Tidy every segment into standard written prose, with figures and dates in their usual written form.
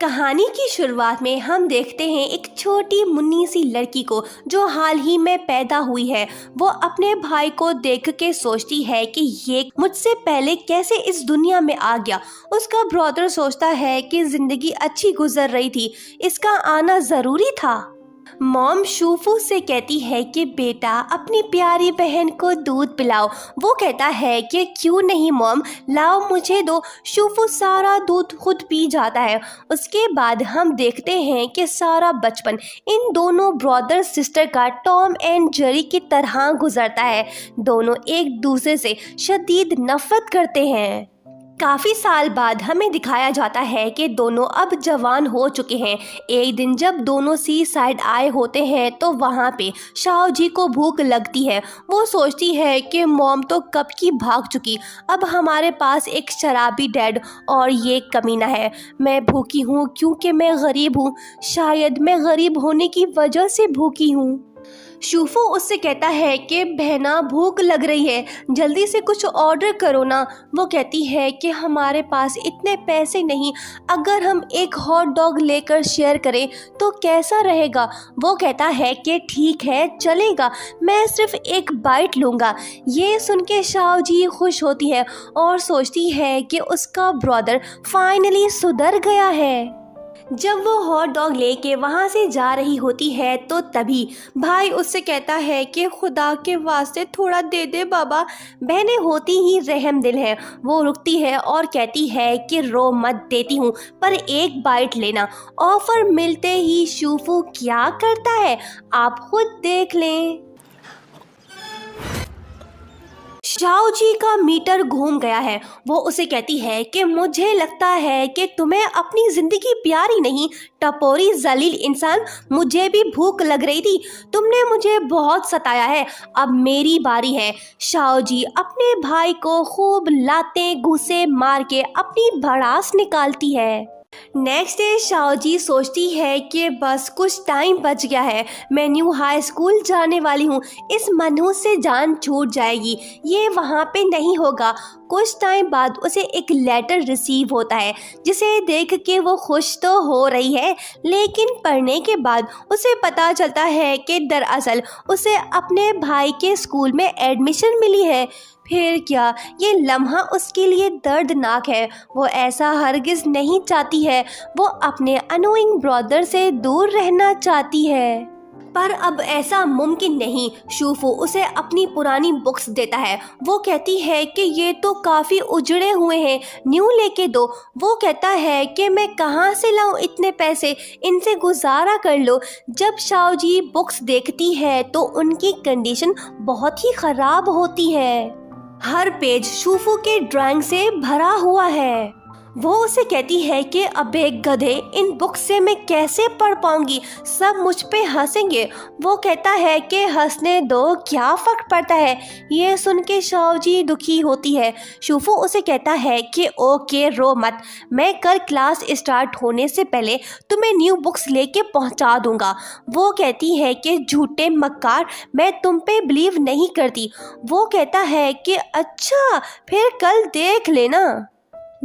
कहानी की शुरुआत में हम देखते हैं एक छोटी मुन्नी सी लड़की को जो हाल ही में पैदा हुई है। वो अपने भाई को देख के सोचती है कि ये मुझसे पहले कैसे इस दुनिया में आ गया। उसका ब्रदर सोचता है कि जिंदगी अच्छी गुजर रही थी, इसका आना जरूरी था। मॉम शूफू से कहती है कि बेटा अपनी प्यारी बहन को दूध पिलाओ। वो कहता है कि क्यों नहीं मॉम, लाओ मुझे दो। शूफू सारा दूध खुद पी जाता है। उसके बाद हम देखते हैं कि सारा बचपन इन दोनों ब्रदर सिस्टर का टॉम एंड जेरी की तरह गुजरता है। दोनों एक दूसरे से शदीद नफरत करते हैं। काफ़ी साल बाद हमें दिखाया जाता है कि दोनों अब जवान हो चुके हैं। एक दिन जब दोनों सी साइड आए होते हैं तो वहाँ पे शाओ जी को भूख लगती है। वो सोचती है कि मॉम तो कब की भाग चुकी, अब हमारे पास एक शराबी डैड और ये कमीना है। मैं भूखी हूँ क्योंकि मैं गरीब हूँ, शायद मैं गरीब होने की वजह से भूखी हूँ। शूफू उससे कहता है कि बहना भूख लग रही है, जल्दी से कुछ ऑर्डर करो ना। वो कहती है कि हमारे पास इतने पैसे नहीं, अगर हम एक हॉट डॉग लेकर शेयर करें तो कैसा रहेगा। वो कहता है कि ठीक है चलेगा, मैं सिर्फ एक बाइट लूँगा। ये सुन के शाओ जी खुश होती है और सोचती है कि उसका ब्रदर फाइनली सुधर गया है। जब वो हॉट डॉग लेके वहाँ से जा रही होती है तो तभी भाई उससे कहता है कि खुदा के वास्ते थोड़ा दे दे बाबा। बहनें होती ही रहम दिल है। वो रुकती है और कहती है कि रो मत, देती हूँ पर एक बाइट लेना। ऑफर मिलते ही शूफू क्या करता है आप खुद देख लें। शाओ जी का मीटर घूम गया है। वो उसे कहती है कि मुझे लगता है कि तुम्हें अपनी जिंदगी प्यारी नहीं, टपोरी जलील इंसान। मुझे भी भूख लग रही थी, तुमने मुझे बहुत सताया है, अब मेरी बारी है। शाओ जी अपने भाई को खूब लाते घूसे मार के अपनी भड़ास निकालती है। नेक्स्ट डे शाओ जी सोचती है कि बस कुछ टाइम बच गया है, मैं न्यू हाई स्कूल जाने वाली हूँ, इस मनहूस से जान छूट जाएगी, ये वहाँ पे नहीं होगा। कुछ टाइम बाद उसे एक लेटर रिसीव होता है जिसे देख के वो खुश तो हो रही है, लेकिन पढ़ने के बाद उसे पता चलता है कि दरअसल उसे अपने भाई के स्कूल में एडमिशन मिली है। फिर क्या, ये लम्हा उसके लिए दर्दनाक है। वो ऐसा हरगिज़ नहीं चाहती है, वो अपने अनोइंग ब्रदर से दूर रहना चाहती है, पर अब ऐसा मुमकिन नहीं। शूफू उसे अपनी पुरानी बुक्स देता है। वो कहती है कि ये तो काफ़ी उजड़े हुए हैं, न्यू लेके दो। वो कहता है कि मैं कहाँ से लाऊं इतने पैसे, इनसे गुजारा कर लो। जब शाओ जी बुक्स देखती है तो उनकी कंडीशन बहुत ही ख़राब होती है। हर पेज शूफू के ड्राइंग से भरा हुआ है। वो उसे कहती है कि अबे गधे, इन बुक से मैं कैसे पढ़ पाऊंगी, सब मुझ पे हंसेंगे। वो कहता है कि हंसने दो, क्या फर्क पड़ता है। ये सुन के शाओ जी दुखी होती है। शूफू उसे कहता है कि ओके रो मत, मैं कल क्लास स्टार्ट होने से पहले तुम्हें न्यू बुक्स लेके पहुंचा दूंगा। वो कहती है कि झूठे मक्कार, मैं तुम पे बिलीव नहीं करती। वो कहता है कि अच्छा फिर कल देख लेना।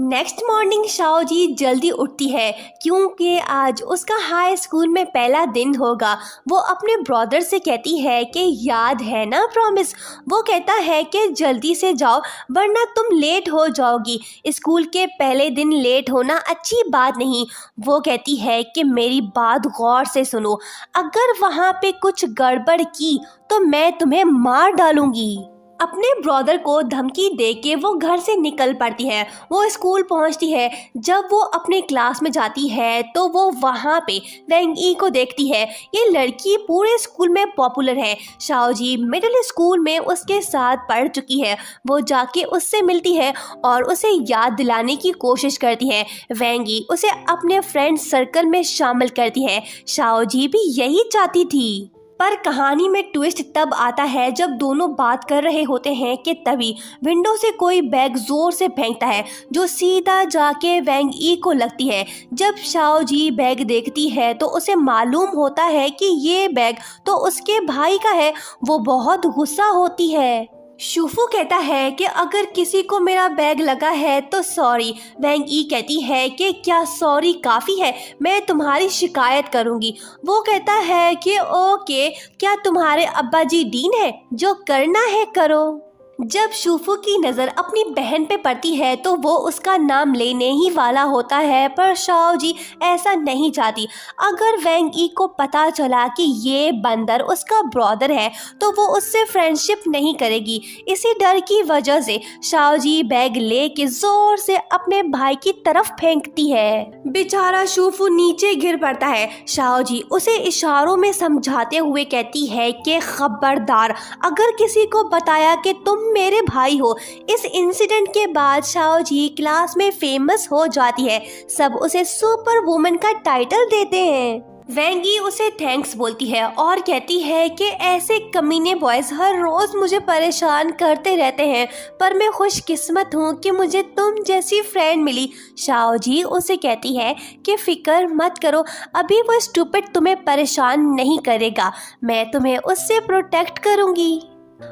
नेक्स्ट मॉर्निंग शाओ जी जल्दी उठती है क्योंकि आज उसका हाई स्कूल में पहला दिन होगा। वो अपने ब्रदर से कहती है कि याद है ना प्रॉमिस। वो कहता है कि जल्दी से जाओ वरना तुम लेट हो जाओगी, स्कूल के पहले दिन लेट होना अच्छी बात नहीं। वो कहती है कि मेरी बात गौर से सुनो, अगर वहाँ पे कुछ गड़बड़ की तो मैं तुम्हें मार डालूंगी। अपने ब्रदर को धमकी दे के वो घर से निकल पड़ती है। वो स्कूल पहुंचती है। जब वो अपने क्लास में जाती है तो वो वहाँ पे वेंग ई को देखती है। ये लड़की पूरे स्कूल में पॉपुलर है। शाओ जी मिडिल स्कूल में उसके साथ पढ़ चुकी है। वो जाके उससे मिलती है और उसे याद दिलाने की कोशिश करती है। वेंग ई उसे अपने फ्रेंड सर्कल में शामिल करती है। शाओ जी भी यही चाहती थी। पर कहानी में ट्विस्ट तब आता है जब दोनों बात कर रहे होते हैं कि तभी विंडो से कोई बैग जोर से फेंकता है जो सीधा जाके वेंग ई को लगती है। जब शाओ जी बैग देखती है तो उसे मालूम होता है कि ये बैग तो उसके भाई का है। वो बहुत गुस्सा होती है। शूफू कहता है कि अगर किसी को मेरा बैग लगा है तो सॉरी। वैंग ई कहती है कि क्या सॉरी काफ़ी है, मैं तुम्हारी शिकायत करूंगी। वो कहता है कि ओके, क्या तुम्हारे अब्बा जी डीन है, जो करना है करो। जब शूफू की नज़र अपनी बहन पे पड़ती है तो वो उसका नाम लेने ही वाला होता है, पर शाओ जी ऐसा नहीं चाहती। अगर वैंग ई को पता चला कि ये बंदर उसका ब्रदर है तो वो उससे फ्रेंडशिप नहीं करेगी। इसी डर की वजह से शाओ जी बैग लेके जोर से अपने भाई की तरफ फेंकती है। बेचारा शूफू नीचे गिर पड़ता है। शाओ जी उसे इशारों में समझाते हुए कहती है कि खबरदार, अगर किसी को बताया कि तुम मेरे भाई हो। इस इंसिडेंट के बाद शाओ जी क्लास में फेमस हो जाती है। सब उसे सुपर वुमन का टाइटल देते हैं। वैंगी उसे थैंक्स बोलती है और कहती है कि ऐसे कमीने बॉयज हर रोज मुझे परेशान करते रहते हैं, पर मैं खुशकिस्मत हूँ कि मुझे तुम जैसी फ्रेंड मिली। शाओ जी उसे कहती है कि फिक्र मत करो, अभी वो स्टूपिड तुम्हें परेशान नहीं करेगा, मैं तुम्हें उससे प्रोटेक्ट करूँगी।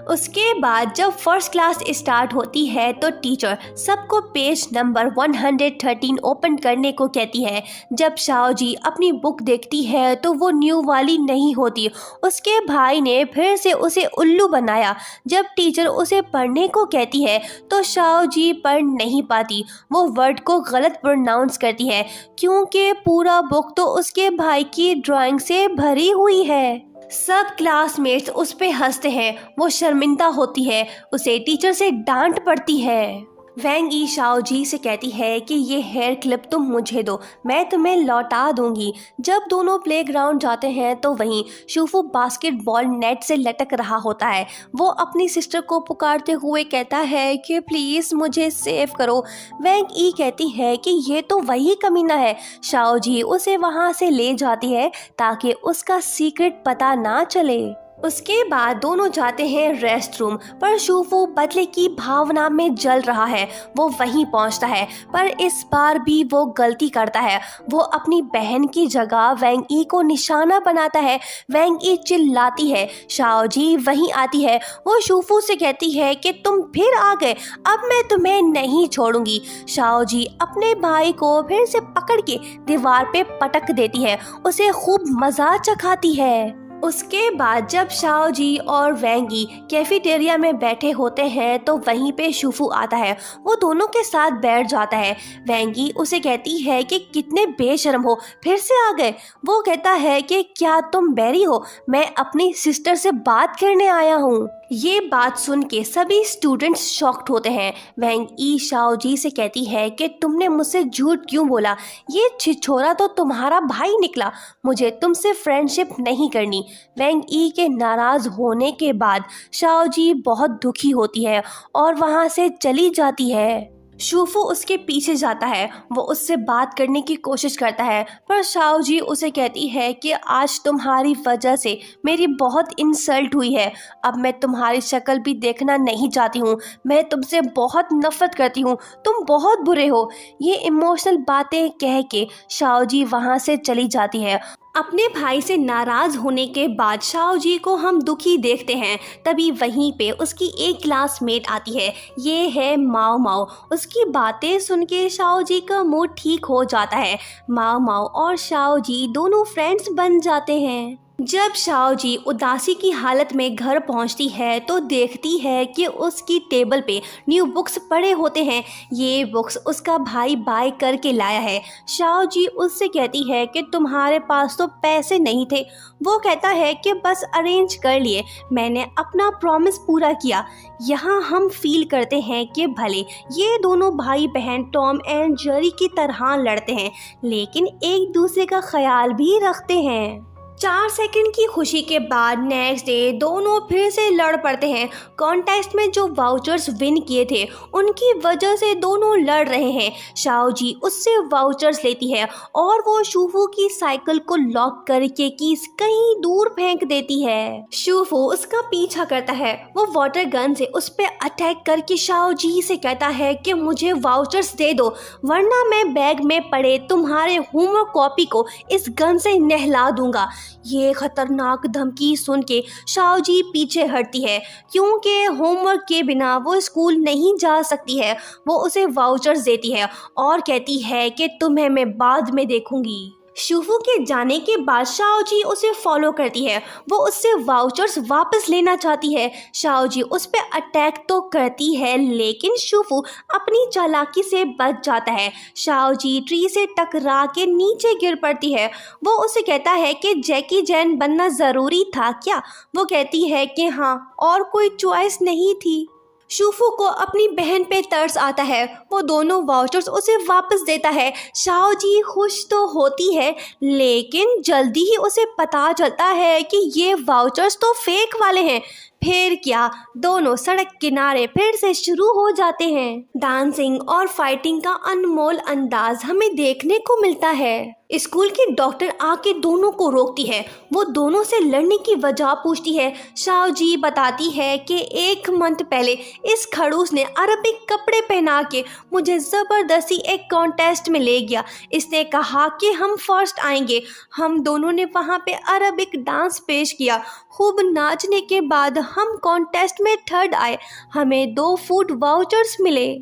उसके बाद जब फर्स्ट क्लास स्टार्ट होती है तो टीचर सबको पेज नंबर 113 ओपन करने को कहती है। जब शाओ जी अपनी बुक देखती है तो वो न्यू वाली नहीं होती। उसके भाई ने फिर से उसे उल्लू बनाया। जब टीचर उसे पढ़ने को कहती है तो शाओ जी पढ़ नहीं पाती। वो वर्ड को गलत प्रोनाउंस करती है क्योंकि पूरा बुक तो उसके भाई की ड्राइंग से भरी हुई है। सब क्लासमेट्स उस पे हंसते हैं। वो शर्मिंदा होती है, उसे टीचर से डांट पड़ती है। वैंग ई शाओ जी से कहती है कि ये हेयर क्लिप तुम मुझे दो, मैं तुम्हें लौटा दूंगी। जब दोनों प्लेग्राउंड जाते हैं तो वहीं शूफू बास्केटबॉल नेट से लटक रहा होता है। वो अपनी सिस्टर को पुकारते हुए कहता है कि प्लीज़ मुझे सेव करो। वैंग ई कहती है कि ये तो वही कमीना है। शाओ जी उसे वहाँ से ले जाती है ताकि उसका सीक्रेट पता ना चले। उसके बाद दोनों जाते हैं रेस्ट रूम, पर शूफू बदले की भावना में जल रहा है। वो वहीं पहुंचता है, पर इस बार भी वो गलती करता है। वो अपनी बहन की जगह वैंग ई को निशाना बनाता है। वैंग ई चिल्लाती है। शाओ जी वहीं आती है। वो शूफू से कहती है कि तुम फिर आ गए, अब मैं तुम्हें नहीं छोड़ूंगी। शाओ जी अपने भाई को फिर से पकड़ के दीवार पे पटक देती है, उसे खूब मजा चखाती है। उसके बाद जब शाओ जी और वैंगी कैफेटेरिया में बैठे होते हैं तो वहीं पे शूफू आता है। वो दोनों के साथ बैठ जाता है। वैंगी उसे कहती है कि कितने बेशर्म हो, फिर से आ गए। वो कहता है कि क्या तुम बैरी हो, मैं अपनी सिस्टर से बात करने आया हूँ। ये बात सुन के सभी स्टूडेंट्स शॉक्ड होते हैं। वैंग ई शाओ जी से कहती है कि तुमने मुझसे झूठ क्यों बोला, ये छिछोरा तो तुम्हारा भाई निकला, मुझे तुमसे फ्रेंडशिप नहीं करनी। वैंग ई के नाराज़ होने के बाद शाओ जी बहुत दुखी होती है और वहाँ से चली जाती है। शूफू उसके पीछे जाता है। वो उससे बात करने की कोशिश करता है, पर शाओ जी उसे कहती है कि आज तुम्हारी वजह से मेरी बहुत इंसल्ट हुई है। अब मैं तुम्हारी शक्ल भी देखना नहीं चाहती हूँ। मैं तुमसे बहुत नफरत करती हूँ, तुम बहुत बुरे हो। ये इमोशनल बातें कह के शाओ जी वहाँ से चली जाती है। अपने भाई से नाराज़ होने के बाद शाओ जी को हम दुखी देखते हैं। तभी वहीं पे उसकी एक क्लासमेट आती है। ये है माओ माओ। उसकी बातें सुन के शाओ जी का मूड ठीक हो जाता है। माओ माओ और शाओ जी दोनों फ्रेंड्स बन जाते हैं। जब शाओ जी उदासी की हालत में घर पहुंचती है तो देखती है कि उसकी टेबल पे न्यू बुक्स पड़े होते हैं। ये बुक्स उसका भाई बाय करके लाया है। शाओ जी उससे कहती है कि तुम्हारे पास तो पैसे नहीं थे। वो कहता है कि बस अरेंज कर लिए, मैंने अपना प्रॉमिस पूरा किया। यहाँ हम फील करते हैं कि भले ये दोनों भाई बहन टॉम एंड जेरी की तरह लड़ते हैं, लेकिन एक दूसरे का ख्याल भी रखते हैं। 4 सेकंड की खुशी के बाद नेक्स्ट डे दोनों फिर से लड़ पड़ते हैं। कॉन्टेस्ट में जो वाउचर्स विन किए थे उनकी वजह से दोनों लड़ रहे हैं। शाओ जी उससे वाउचर्स लेती है और वो शूफू की साइकिल को लॉक करके कीज कहीं दूर फेंक देती है। शूफू उसका पीछा करता है। वो वाटर गन से उस पर अटैक करके शाओ जी से कहता है कि मुझे वाउचर्स दे दो, वरना मैं बैग में पड़े तुम्हारे होमवर्क कॉपी को इस गन से नहला दूंगा। ये खतरनाक धमकी सुन के शाओजी पीछे हटती है क्योंकि होमवर्क के बिना वो स्कूल नहीं जा सकती है। वो उसे वाउचर्स देती है और कहती है कि तुम्हें मैं बाद में देखूंगी। शूफू के जाने के बाद शाओजी उसे फॉलो करती है। वो उससे वाउचर्स वापस लेना चाहती है। शाओजी उस पर अटैक तो करती है लेकिन शूफू अपनी चालाकी से बच जाता है। शाओजी ट्री से टकरा के नीचे गिर पड़ती है। वो उसे कहता है कि जैकी जैन बनना ज़रूरी था क्या? वो कहती है कि हाँ, और कोई चॉइस नहीं थी। शूफू को अपनी बहन पे तरस आता है। वो दोनों वाउचर्स उसे वापस देता है। शाओजी खुश तो होती है लेकिन जल्दी ही उसे पता चलता है कि ये वाउचर्स तो फेक वाले हैं। फिर क्या, दोनों सड़क किनारे फिर से शुरू हो जाते हैं। डांसिंग और फाइटिंग का अनमोल अंदाज हमें देखने को मिलता है। स्कूल की डॉक्टर आके दोनों को रोकती है। वो दोनों से लड़ने की वजह पूछती है। शाओजी बताती है कि 1 मंथ पहले इस खड़ूस ने अरबिक कपड़े पहना के मुझे ज़बरदस्ती एक कॉन्टेस्ट में ले गया। इसने कहा कि हम फर्स्ट आएंगे। हम दोनों ने वहाँ पे अरबिक डांस पेश किया। खूब नाचने के बाद हम कॉन्टेस्ट में 3rd आए। हमें 2 फूड वाउचर्स मिले।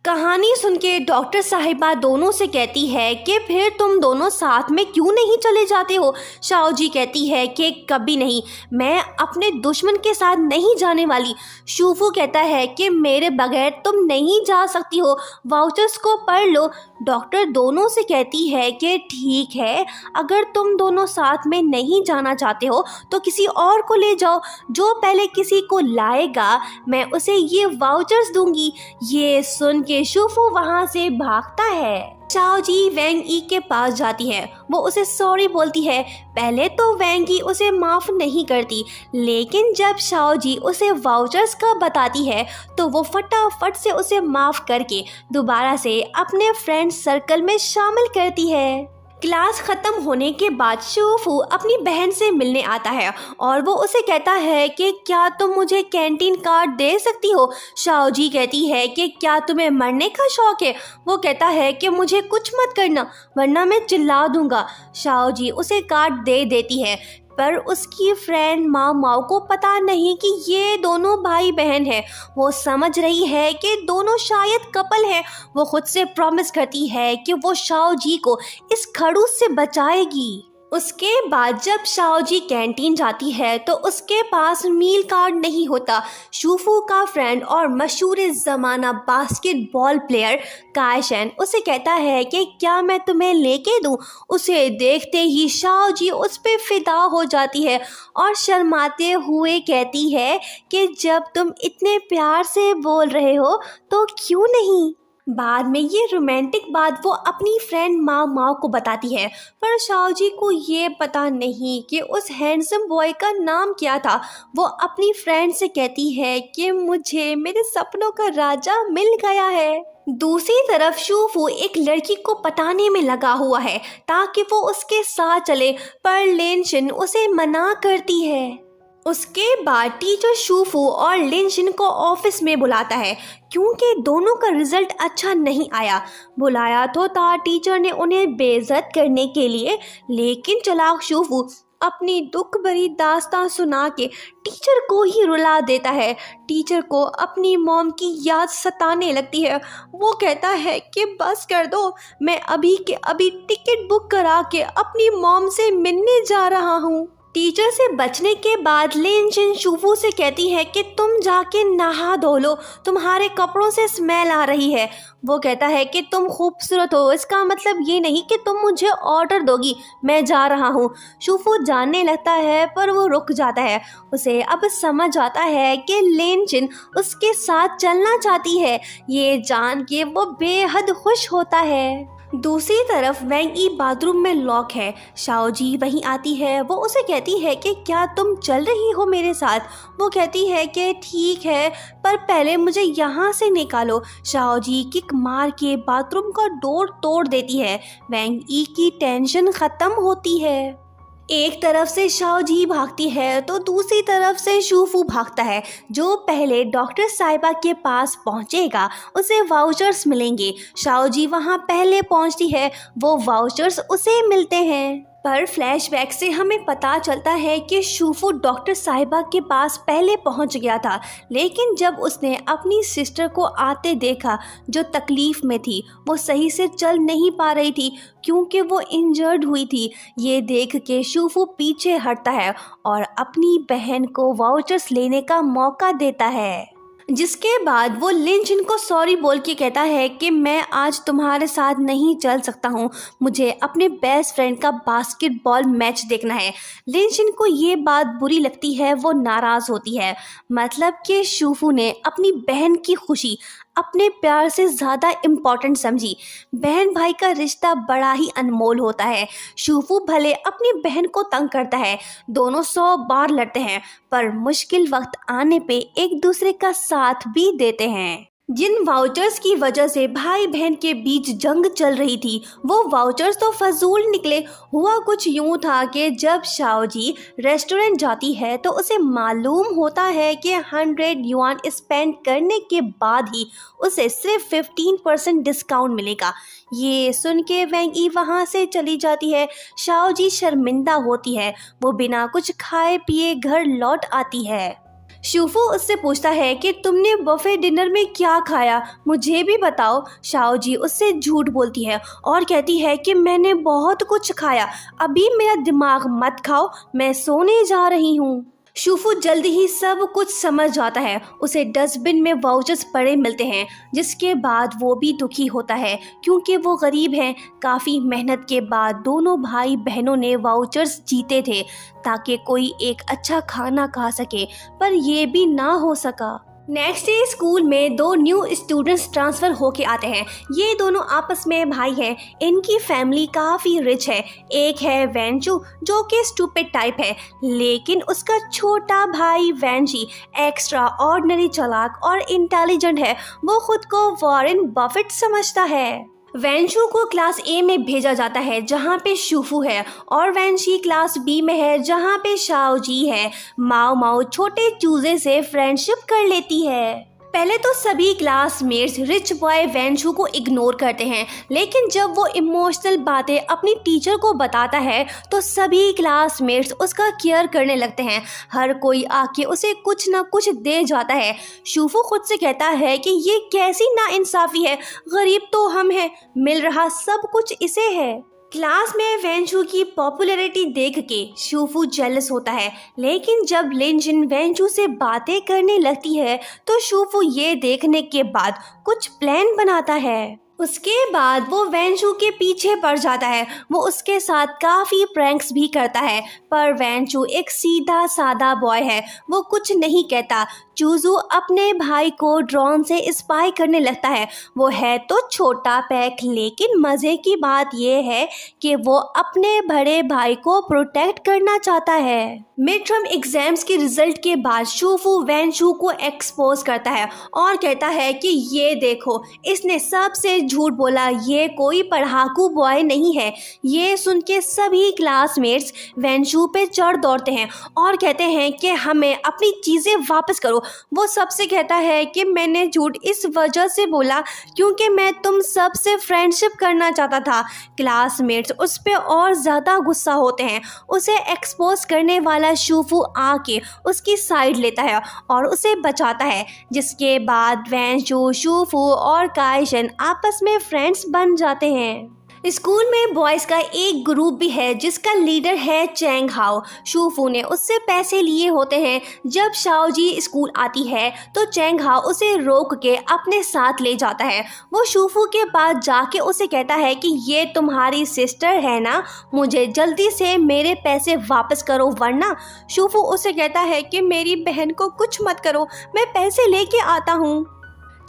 कहानी सुन के डॉक्टर साहिबा दोनों से कहती है कि फिर तुम दोनों साथ में क्यों नहीं चले जाते हो? शाओजी कहती है कि कभी नहीं, मैं अपने दुश्मन के साथ नहीं जाने वाली। शूफू कहता है कि मेरे बगैर तुम नहीं जा सकती हो, वाउचर्स को पढ़ लो। डॉक्टर दोनों से कहती है कि ठीक है, अगर तुम दोनों साथ में नहीं जाना चाहते हो तो किसी और को ले जाओ। जो पहले किसी को लाएगा मैं उसे ये वाउचर्स दूंगी। ये सुन के शूफू वहाँ से भागता है। शाओजी वैंग ई के पास जाती है। वो उसे सॉरी बोलती है। पहले तो वैंग ई उसे माफ़ नहीं करती लेकिन जब शाओजी उसे वाउचर्स का बताती है तो वो फटाफट से उसे माफ़ करके दोबारा से अपने फ्रेंड सर्कल में शामिल करती है। क्लास ख़त्म होने के बाद शूफू अपनी बहन से मिलने आता है और वो उसे कहता है कि क्या तुम मुझे कैंटीन कार्ड दे सकती हो? शाओजी कहती है कि क्या तुम्हें मरने का शौक है? वो कहता है कि मुझे कुछ मत करना वरना मैं चिल्ला दूंगा। शाओजी उसे कार्ड दे देती है पर उसकी फ्रेंड माओ को पता नहीं कि ये दोनों भाई बहन हैं। वो समझ रही है कि दोनों शायद कपल हैं। वो खुद से प्रॉमिस करती है कि वो शाओजी को इस खड़ूस से बचाएगी। उसके बाद जब शाओजी कैंटीन जाती है तो उसके पास मील कार्ड नहीं होता। शूफू का फ्रेंड और मशहूर ज़माना बास्केटबॉल प्लेयर कायशन उसे कहता है कि क्या मैं तुम्हें लेके दूं? उसे देखते ही शाओजी उस पे फिदा हो जाती है और शर्माते हुए कहती है कि जब तुम इतने प्यार से बोल रहे हो तो क्यों नहीं। बाद में ये रोमांटिक बात वो अपनी फ्रेंड माओ को बताती है पर शाओजी को ये पता नहीं कि उस हैंडसम बॉय का नाम क्या था। वो अपनी फ्रेंड से कहती है कि मुझे मेरे सपनों का राजा मिल गया है। दूसरी तरफ शूफू एक लड़की को पटाने में लगा हुआ है ताकि वो उसके साथ चले पर लेनशिन उसे मना करती है। उसके बाद टीचर शूफू और लिनशिन को ऑफिस में बुलाता है क्योंकि दोनों का रिजल्ट अच्छा नहीं आया। बुलाया तो था टीचर ने उन्हें बेइज्जत करने के लिए लेकिन चालाक शूफू अपनी दुख भरी दास्तां सुना के टीचर को ही रुला देता है। टीचर को अपनी मॉम की याद सताने लगती है। वो कहता है कि बस कर दो, मैं अभी के अभी टिकट बुक करा के अपनी मॉम से मिलने जा रहा हूँ। टीचर से बचने के बाद लिनशिन शूफू से कहती है कि तुम जाके नहा धो लो, तुम्हारे कपड़ों से स्मेल आ रही है। वो कहता है कि तुम खूबसूरत हो, इसका मतलब ये नहीं कि तुम मुझे ऑर्डर दोगी, मैं जा रहा हूँ। शूफू जानने लगता है पर वो रुक जाता है। उसे अब समझ आता है कि लिनशिन उसके साथ चलना चाहती है। ये जान के वो बेहद खुश होता है। दूसरी तरफ वैंग ई बाथरूम में लॉक है। शाओजी वहीं आती है। वो उसे कहती है कि क्या तुम चल रही हो मेरे साथ? वो कहती है कि ठीक है पर पहले मुझे यहाँ से निकालो। शाओजी किक मार के बाथरूम का डोर तोड़ देती है। वैंग ई की टेंशन ख़त्म होती है। एक तरफ से शाओजी भागती है तो दूसरी तरफ से शूफू भागता है। जो पहले डॉक्टर साहिबा के पास पहुंचेगा उसे वाउचर्स मिलेंगे। शाओजी वहां पहले पहुंचती है। वो वाउचर्स उसे मिलते हैं। पर फ्लैशबैक से हमें पता चलता है कि शूफू डॉक्टर साहिबा के पास पहले पहुंच गया था, लेकिन जब उसने अपनी सिस्टर को आते देखा जो तकलीफ में थी, वो सही से चल नहीं पा रही थी क्योंकि वो इंजर्ड हुई थी। ये देख के शूफू पीछे हटता है और अपनी बहन को वाउचर्स लेने का मौका देता है, जिसके बाद वो लिन जिन को सॉरी बोल के कहता है कि मैं आज तुम्हारे साथ नहीं चल सकता हूँ, मुझे अपने बेस्ट फ्रेंड का बास्केटबॉल मैच देखना है। लिन जिन को ये बात बुरी लगती है, वो नाराज़ होती है। मतलब कि शूफू ने अपनी बहन की खुशी अपने प्यार से ज़्यादा इम्पॉर्टेंट समझी। बहन भाई का रिश्ता बड़ा ही अनमोल होता है। शूफू भले अपनी बहन को तंग करता है, दोनों 100 बार लड़ते हैं, पर मुश्किल वक्त आने पे एक दूसरे का साथ भी देते हैं। जिन वाउचर्स की वजह से भाई बहन के बीच जंग चल रही थी, वो वाउचर्स तो फजूल निकले। हुआ कुछ यूं था कि जब शाओजी रेस्टोरेंट जाती है तो उसे मालूम होता है कि 100 युआन स्पेंड करने के बाद ही उसे सिर्फ 15% डिस्काउंट मिलेगा। ये सुन के वेंगी वहाँ से चली जाती है। शाओजी शर्मिंदा होती है, वो बिना कुछ खाए पिए घर लौट आती है। शूफू उससे पूछता है कि तुमने बफे डिनर में क्या खाया, मुझे भी बताओ। शाओजी उससे झूठ बोलती है और कहती है कि मैंने बहुत कुछ खाया, अभी मेरा दिमाग मत खाओ, मैं सोने जा रही हूँ। शूफू जल्दी ही सब कुछ समझ जाता है। उसे डस्टबिन में वाउचर्स पड़े मिलते हैं, जिसके बाद वो भी दुखी होता है क्योंकि वो गरीब हैं। काफ़ी मेहनत के बाद दोनों भाई बहनों ने वाउचर्स जीते थे ताकि कोई एक अच्छा खाना खा सके, पर ये भी ना हो सका। नेक्स्ट डे स्कूल में 2 न्यू स्टूडेंट्स ट्रांसफ़र होके आते हैं। ये दोनों आपस में भाई हैं। इनकी फैमिली काफ़ी रिच है। एक है वेंचू जो कि स्टूपिड टाइप है, लेकिन उसका छोटा भाई वेंजी एक्स्ट्रा ऑर्डिनरी चालाक और इंटेलिजेंट है। वो खुद को वॉरेन बफेट समझता है। वेंशू को क्लास ए में भेजा जाता है जहाँ पे शूफू है, और वेंशी क्लास बी में है जहाँ पे शाओजी है। माओ माओ छोटे चूजे से फ्रेंडशिप कर लेती है। पहले तो सभी क्लासमेट्स रिच बॉय वेंशू को इग्नोर करते हैं, लेकिन जब वो इमोशनल बातें अपनी टीचर को बताता है तो सभी क्लासमेट्स उसका केयर करने लगते हैं। हर कोई आके उसे कुछ ना कुछ दे जाता है। शूफू खुद से कहता है कि ये कैसी नाइंसाफ़ी है, गरीब तो हम हैं, मिल रहा सब कुछ इसे है। क्लास में वेंशू की पॉपुलैरिटी देख के शूफू जेलस होता है, लेकिन जब लिन जिन वेंशू से बातें करने लगती है तो शूफू ये देखने के बाद कुछ प्लान बनाता है। उसके बाद वो वेंशू के पीछे पड़ जाता है। वो उसके साथ काफ़ी प्रैंक्स भी करता है, पर वेंशू एक सीधा सादा बॉय है, वो कुछ नहीं कहता। चूजू अपने भाई को ड्रोन से स्पाई करने लगता है। वो है तो छोटा पैक, लेकिन मज़े की बात यह है कि वो अपने बड़े भाई को प्रोटेक्ट करना चाहता है। मिड टर्म एग्जाम्स के रिजल्ट के बाद शूफू वेंशू को एक्सपोज करता है और कहता है कि ये देखो, इसने सबसे झूठ बोला, ये कोई पढ़ाकू बॉय नहीं है। ये सुन के सभी क्लासमेट्स वेंशू पे चढ़ दौड़ते हैं और कहते हैं कि हमें अपनी चीज़ें वापस करो। वो सबसे कहता है कि मैंने झूठ इस वजह से बोला क्योंकि मैं तुम सब से फ्रेंडशिप करना चाहता था। क्लासमेट्स उस पर और ज़्यादा गुस्सा होते हैं। उसे एक्सपोज करने वाला शूफू आके उसकी साइड लेता है और उसे बचाता है, जिसके बाद वेंशू, शूफू और काइशन आपस में फ्रेंड्स बन जाते हैं। स्कूल में बॉयज़ का एक ग्रुप भी है जिसका लीडर है चैंग हाओ। शूफू ने उससे पैसे लिए होते हैं। जब शाओजी स्कूल आती है तो चैंग हाओ उसे रोक के अपने साथ ले जाता है। वो शूफू के पास जाके उसे कहता है कि ये तुम्हारी सिस्टर है ना, मुझे जल्दी से मेरे पैसे वापस करो वरना। शूफू उसे कहता है कि मेरी बहन को कुछ मत करो, मैं पैसे लेके आता हूँ।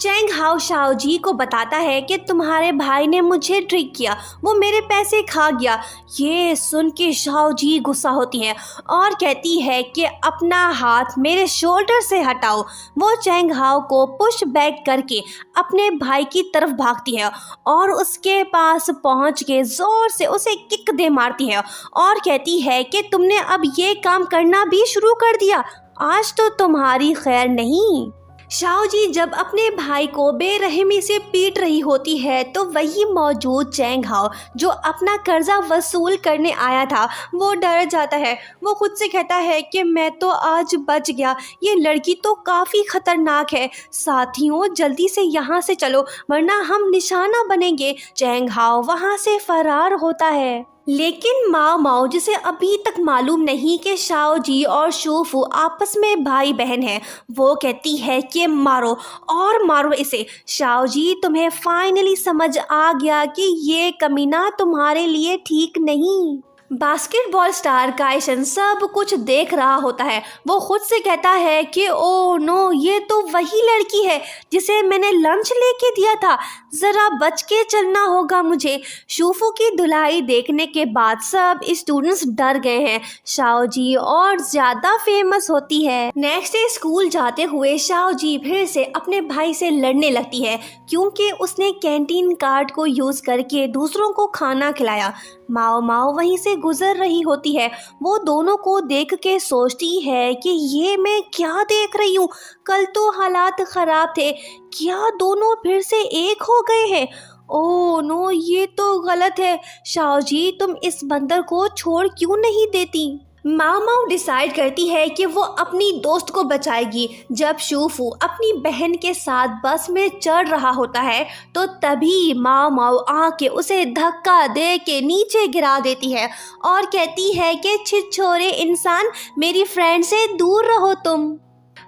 चैंग हाओ शाओजी को बताता है कि तुम्हारे भाई ने मुझे ट्रिक किया, वो मेरे पैसे खा गया। ये सुन के शाओजी गुस्सा होती है और कहती है कि अपना हाथ मेरे शोल्डर से हटाओ। वो चैंग हाओ को पुश बैक करके अपने भाई की तरफ भागती है और उसके पास पहुंच के ज़ोर से उसे किक दे मारती है और कहती है कि तुमने अब ये काम करना भी शुरू कर दिया, आज तो तुम्हारी खैर नहीं। शाओ जी जब अपने भाई को बेरहमी से पीट रही होती है तो वही मौजूद चैंग हाओ जो अपना कर्जा वसूल करने आया था वो डर जाता है। वो खुद से कहता है कि मैं तो आज बच गया, ये लड़की तो काफ़ी खतरनाक है। साथियों जल्दी से यहाँ से चलो वरना हम निशाना बनेंगे। चैंग हाओ वहाँ से फरार होता है। लेकिन माओ माओ जिसे अभी तक मालूम नहीं कि शाओ जी और शूफू आपस में भाई बहन हैं, वो कहती है कि मारो और मारो इसे। शाओ जी तुम्हें फाइनली समझ आ गया कि ये कमीना तुम्हारे लिए ठीक नहीं। बास्केटबॉल स्टार काइशन सब कुछ देख रहा होता है। वो खुद से कहता है कि ओ नो, ये तो वही लड़की है जिसे मैंने लंच लेके दिया था। ज़रा बच के चलना होगा मुझे। शूफू की धुलाई देखने के बाद सब स्टूडेंट्स डर गए हैं। शाओ जी और ज़्यादा फेमस होती है। नेक्स्ट डे स्कूल जाते हुए शाओ जी फिर से अपने भाई से लड़ने लगती है क्योंकि उसने कैंटीन कार्ड को यूज़ करके दूसरों को खाना खिलाया। माओ माओ वहीं से गुजर रही होती है। वो दोनों को देख के सोचती है कि ये मैं क्या देख रही हूँ, कल तो हालात ख़राब थे, क्या दोनों फिर से एक हो गए हैं। ओह नो, ये तो गलत है। शाओ जी तुम इस बंदर को छोड़ क्यों नहीं देती। माओ माओ डिसाइड करती है कि वो अपनी दोस्त को बचाएगी। जब शूफू अपनी बहन के साथ बस में चढ़ रहा होता है तो तभी माओ माओ आके उसे धक्का दे के नीचे गिरा देती है और कहती है कि छिछोरे इंसान, मेरी फ्रेंड से दूर रहो तुम।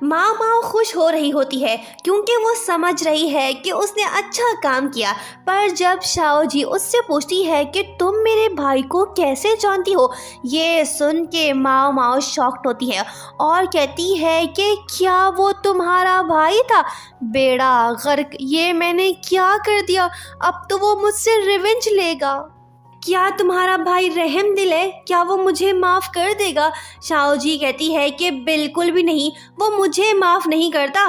माँ माँ खुश हो रही होती है क्योंकि वो समझ रही है कि उसने अच्छा काम किया। पर जब शाओ जी उससे पूछती है कि तुम मेरे भाई को कैसे जानती हो, ये सुन के माँ माँ शॉक्ड होती है और कहती है कि क्या वो तुम्हारा भाई था। बेड़ा गर्क, ये मैंने क्या कर दिया, अब तो वो मुझसे रिवेंज लेगा। क्या तुम्हारा भाई रहम दिल है, क्या वो मुझे माफ़ कर देगा। शाओ जी कहती है कि बिल्कुल भी नहीं, वो मुझे माफ़ नहीं करता।